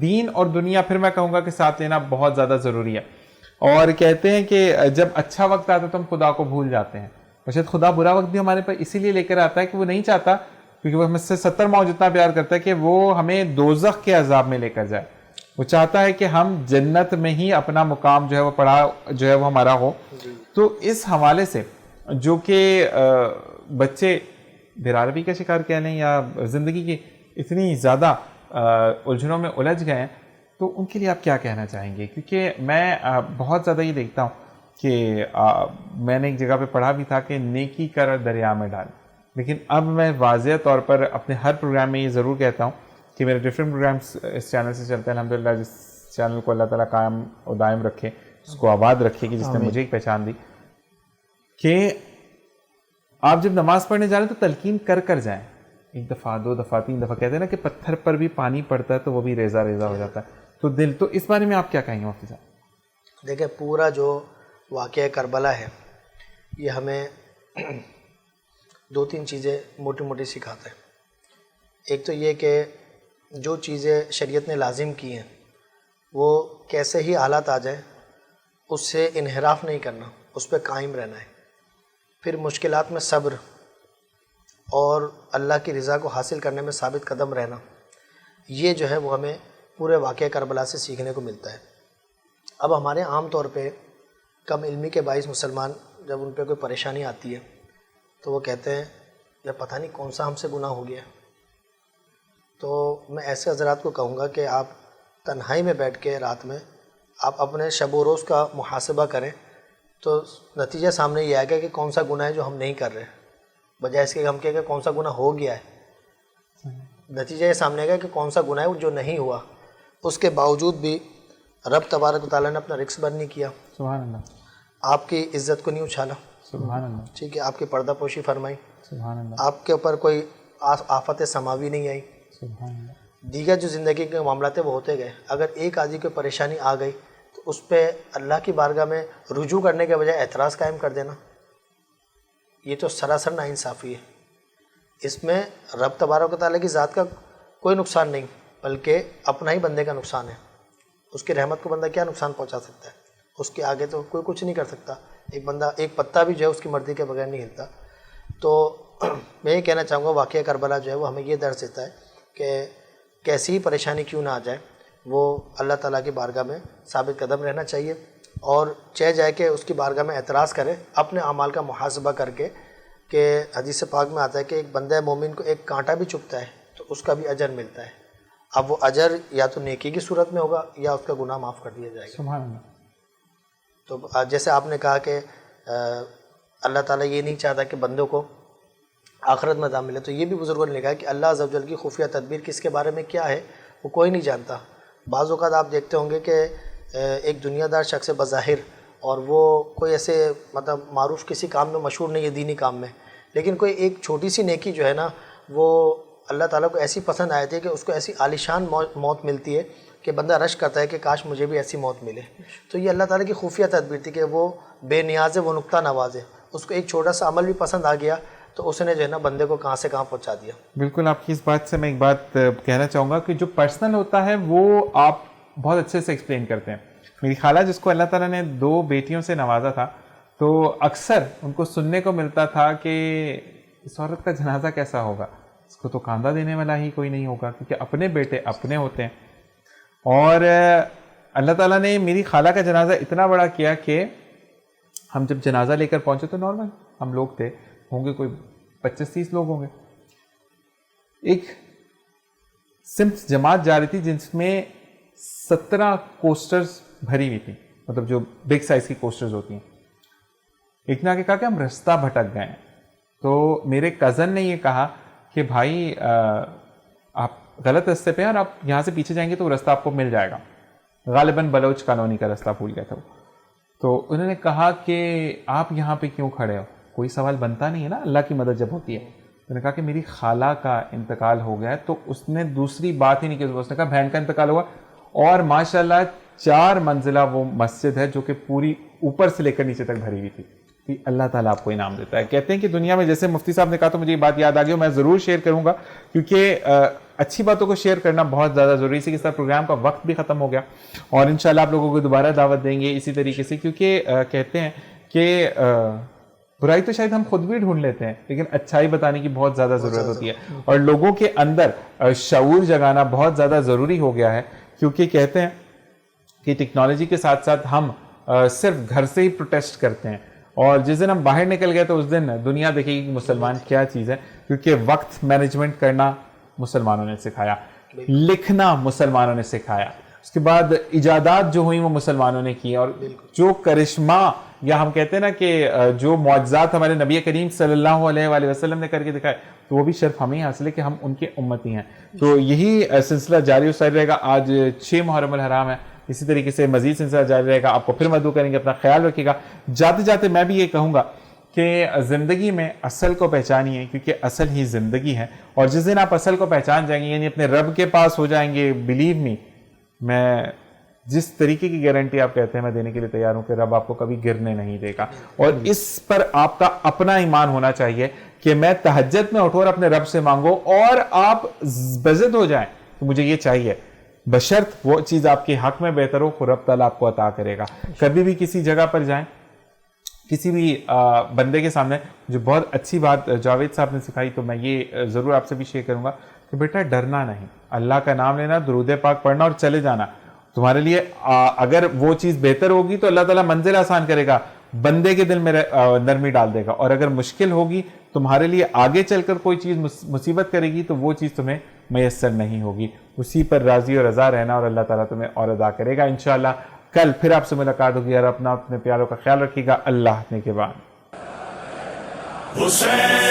دین اور دنیا پھر میں کہوں گا کہ ساتھ لینا بہت زیادہ ضروری ہے. اور کہتے ہیں کہ جب اچھا وقت آتا ہے تو ہم خدا کو بھول جاتے ہیں. اور شاید خدا برا وقت بھی ہمارے پر اسی لیے لے کر آتا ہے کہ وہ نہیں چاہتا، کیونکہ وہ ہم سے 70 ماؤں جتنا پیار کرتا ہے، کہ وہ ہمیں دوزخ کے عذاب میں لے کر جائے. وہ چاہتا ہے کہ ہم جنت میں ہی اپنا مقام جو ہے وہ جو ہے وہ ہمارا ہو. تو اس حوالے سے جو کہ بچے بےراروی کا شکار کہہ لیں یا زندگی کی اتنی زیادہ الجھنوں میں الجھ گئے ہیں، تو ان کے لیے آپ کیا کہنا چاہیں گے؟ کیونکہ میں بہت زیادہ یہ دیکھتا ہوں کہ میں نے ایک جگہ پہ پڑھا بھی تھا کہ نیکی کر دریا میں ڈال، لیکن اب میں واضح طور پر اپنے ہر پروگرام میں یہ ضرور کہتا ہوں کہ میرے ڈفرینٹ پروگرامس اس چینل سے چلتے ہیں الحمدللہ. جس چینل کو اللہ تعالیٰ قائم و دائم رکھے، اس کو آباد رکھے، کہ جس نے مجھے ایک پہچان دی، کہ آپ جب نماز پڑھنے جا رہے ہیں تو تلقین کر کر جائیں. 1 دفعہ 2 دفعہ 3 دفعہ، کہتے ہیں نا کہ پتھر پر بھی پانی پڑتا ہے تو وہ بھی ریزہ ریزہ ہو جاتا ہے. تو تو اس بارے میں آپ کیا کہیں گے مفتی صاحب؟ دیکھیں، پورا جو واقعہ کربلا ہے یہ ہمیں 2-3 چیزیں موٹی موٹی سکھاتا ہے. ایک تو یہ کہ جو چیزیں شریعت نے لازم کی ہیں وہ کیسے ہی حالات آ جائیں اس سے انحراف نہیں کرنا، اس پہ قائم رہنا ہے. پھر مشکلات میں صبر اور اللہ کی رضا کو حاصل کرنے میں ثابت قدم رہنا، یہ جو ہے وہ ہمیں پورے واقعہ کربلا سے سیکھنے کو ملتا ہے. اب ہمارے عام طور پہ کم علمی کے باعث مسلمان جب ان پہ کوئی پریشانی آتی ہے تو وہ کہتے ہیں یا پتہ نہیں کون سا ہم سے گناہ ہو گیا. تو میں ایسے حضرات کو کہوں گا کہ آپ تنہائی میں بیٹھ کے رات میں آپ اپنے شب و روز کا محاسبہ کریں تو نتیجہ سامنے یہ آئے گا کہ کون سا گناہ ہے جو ہم نہیں کر رہے، بجائے اس کے ہم کہیں کہ کون سا گناہ ہو گیا ہے. نتیجہ یہ سامنے آئے گا کہ کون سا گناہ ہے جو نہیں ہوا. اس کے باوجود بھی رب تبارک و تعالیٰ نے اپنا رزق بند نہیں کیا، سبحان اللہ، آپ کی عزت کو نہیں اچھالا، سبحان اللہ، ٹھیک ہے، آپ کی پردہ پوشی فرمائی، سبحان اللہ، آپ کے اوپر کوئی آفت سماوی نہیں آئی. سبحان اللہ. دیگر جو زندگی کے معاملات ہیں وہ ہوتے گئے. اگر ایک آدمی کو پریشانی آ گئی تو اس پہ اللہ کی بارگاہ میں رجوع کرنے کے بجائے اعتراض قائم کر دینا، یہ تو سراسر ناانصافی ہے. اس میں رب تبارک و تعالیٰ کی ذات کا کوئی نقصان نہیں، بلکہ اپنا ہی بندے کا نقصان ہے. اس کی رحمت کو بندہ کیا نقصان پہنچا سکتا ہے؟ اس کے آگے تو کوئی کچھ نہیں کر سکتا. ایک بندہ ایک پتا بھی جو ہے اس کی مرضی کے بغیر نہیں ہلتا. تو میں یہ کہنا چاہوں گا واقعہ کربلا جو ہے وہ ہمیں یہ درس دیتا ہے کہ کیسی ہی پریشانی کیوں نہ آ جائے وہ اللہ تعالیٰ کی بارگاہ میں ثابت قدم رہنا چاہیے، اور چہ جائے کہ اس کی بارگاہ میں اعتراض کرے اپنے اعمال کا محاسبہ کر کے. کہ حدیث پاک میں آتا ہے کہ ایک بندہ مومن کو ایک کانٹا بھی چبھتا ہے تو اس کا بھی اجر ملتا ہے. اب وہ اجر یا تو نیکی کی صورت میں ہوگا یا اس کا گناہ معاف کر دیا جائے گا. سبحان اللہ. تو جیسے آپ نے کہا کہ اللہ تعالیٰ یہ نہیں چاہتا کہ بندوں کو آخرت میں عذاب ملے، تو یہ بھی بزرگوں نے لکھا ہے کہ اللہ عز و جل کی خفیہ تدبیر کس کے بارے میں کیا ہے وہ کوئی نہیں جانتا. بعض اوقات آپ دیکھتے ہوں گے کہ ایک دنیا دار شخص بظاہر اور وہ کوئی ایسے مطلب معروف کسی کام میں مشہور نہیں ہے دینی کام میں، لیکن کوئی ایک چھوٹی سی نیکی جو ہے نا وہ اللہ تعالیٰ کو ایسی پسند آئی تھی کہ اس کو ایسی عالیشان موت ملتی ہے کہ بندہ رش کرتا ہے کہ کاش مجھے بھی ایسی موت ملے. تو یہ اللہ تعالیٰ کی خفیہ تدبیر تھی کہ وہ بے نیاز ہے، وہ نقطہ نواز ہے. اس کو ایک چھوٹا سا عمل بھی پسند آ گیا تو اس نے جو ہے نا بندے کو کہاں سے کہاں پہنچا دیا. بالکل آپ کی اس بات سے میں ایک بات کہنا چاہوں گا کہ جو پرسنل ہوتا ہے وہ آپ بہت اچھے سے ایکسپلین کرتے ہیں. میری خالہ جس کو اللہ تعالیٰ نے 2 بیٹیوں سے نوازا تھا، تو اکثر ان کو سننے کو ملتا تھا کہ اس عورت کا جنازہ کیسا ہوگا, اس کو تو کاندھا دینے والا ہی کوئی نہیں ہوگا, کیونکہ اپنے بیٹے اپنے ہوتے ہیں. اور اللہ تعالیٰ نے میری خالہ کا جنازہ اتنا بڑا کیا کہ ہم جب جنازہ لے کر پہنچے تو نارمل ہم لوگ تھے, ہوں گے کوئی 25-30 لوگ ہوں گے. ایک سمت جماعت جا رہی تھی جس میں 17 کوسٹرز بھری ہوئی تھی, مطلب جو بگ سائز کی کوسٹرز ہوتی ہیں. ایک نے آ کے کہا کہ ہم رستہ بھٹک گئے ہیں. تو میرے کزن نے یہ کہا کہ بھائی آپ غلط رستے پہ ہیں اور آپ یہاں سے پیچھے جائیں گے تو وہ رستہ آپ کو مل جائے گا. غالباً بلوچ کالونی کا رستہ بھول گیا تھا وہ. تو انہوں نے کہا کہ آپ یہاں پہ کیوں کھڑے ہو, کوئی سوال بنتا نہیں ہے نا, اللہ کی مدد جب ہوتی ہے. انہوں نے کہا کہ میری خالہ کا انتقال ہو گیا ہے. تو اس نے دوسری بات ہی نہیں کی, اس نے کہا بہن کا انتقال ہوا, اور ماشاءاللہ 4 منزلہ وہ مسجد ہے جو کہ پوری اوپر سے لے کر نیچے تک بھری ہوئی تھی. کہ اللہ تعالیٰ آپ کو انعام دیتا ہے. کہتے ہیں کہ دنیا میں, جیسے مفتی صاحب نے کہا تو مجھے یہ بات یاد آ گئی, میں ضرور شیئر کروں گا کیونکہ اچھی باتوں کو شیئر کرنا بہت زیادہ ضروری ہے. اسی کے ساتھ پروگرام کا وقت بھی ختم ہو گیا اور انشاءاللہ آپ لوگوں کو دوبارہ دعوت دیں گے اسی طریقے سے, کیونکہ کہتے ہیں کہ برائی تو شاید ہم خود بھی ڈھونڈ لیتے ہیں لیکن اچھائی بتانے کی بہت زیادہ ضرورت ہوتی ہے, اور لوگوں کے اندر شعور جگانا بہت زیادہ ضروری ہو گیا ہے. کیونکہ کہتے ہیں کہ ٹیکنالوجی کے ساتھ ساتھ ہم صرف گھر سے ہی پروٹیسٹ کرتے ہیں, اور جس دن ہم باہر نکل گئے تو اس دن دنیا دیکھے گی کہ مسلمان کیا چیز ہے. کیونکہ وقت مینجمنٹ کرنا مسلمانوں نے سکھایا, لکھنا مسلمانوں نے سکھایا, اس کے بعد ایجادات جو ہوئی وہ مسلمانوں نے کی, اور جو کرشمہ یا ہم کہتے ہیں نا کہ جو معجزات ہمارے نبی کریم صلی اللہ علیہ وآلہ وسلم نے کر کے دکھائے تو وہ بھی شرف ہمیں حاصل ہے کہ ہم ان کے امتی ہیں. تو یہی سلسلہ جاری و ساری رہے گا. آج 6 محرم الحرام ہے, اسی طریقے سے مزید سلسلہ جاری رہے گا. آپ کو پھر مدعو کریں گے, اپنا خیال رکھیے گا. جاتے جاتے میں بھی یہ کہوں گا کہ زندگی میں اصل کو پہچانیے, کیونکہ اصل ہی زندگی ہے, اور جس دن آپ اصل کو پہچان جائیں گے یعنی اپنے رب کے پاس ہو جائیں گے, بلیو می, میں جس طریقے کی گارنٹی آپ کہتے ہیں میں دینے کے لیے تیار ہوں کہ رب آپ کو کبھی گرنے نہیں دے گا. اور اس پر آپ کا اپنا ایمان ہونا چاہیے کہ میں تہجد میں اٹھوں اور اپنے رب سے مانگو, اور آپ بضد ہو جائیں کہ مجھے یہ چاہیے, بشرط وہ چیز آپ کے حق میں بہتر ہو, خود رب تعالیٰ آپ کو عطا کرے گا. کبھی بھی کسی جگہ پر جائیں, کسی بھی بندے کے سامنے, جو بہت اچھی بات جاوید صاحب نے سکھائی تو میں یہ ضرور آپ سے بھی شیئر کروں گا کہ بیٹا ڈرنا نہیں, اللہ کا نام لینا, درود پاک پڑھنا اور چلے جانا. تمہارے لیے اگر وہ چیز بہتر ہوگی تو اللہ تعالیٰ منزل آسان کرے گا, بندے کے دل میں نرمی ڈال دے گا, اور اگر مشکل ہوگی تمہارے لیے آگے چل کر کوئی چیز مصیبت کرے گی تو وہ چیز تمہیں میسر نہیں ہوگی. اسی پر راضی اور رضا رہنا, اور اللہ تعالیٰ تمہیں اور ادا کرے گا انشاءاللہ. کل پھر آپ سے ملاقات ہوگی, اور اپنے پیاروں کا خیال رکھیے گا. اللہ نے کے بعد حسین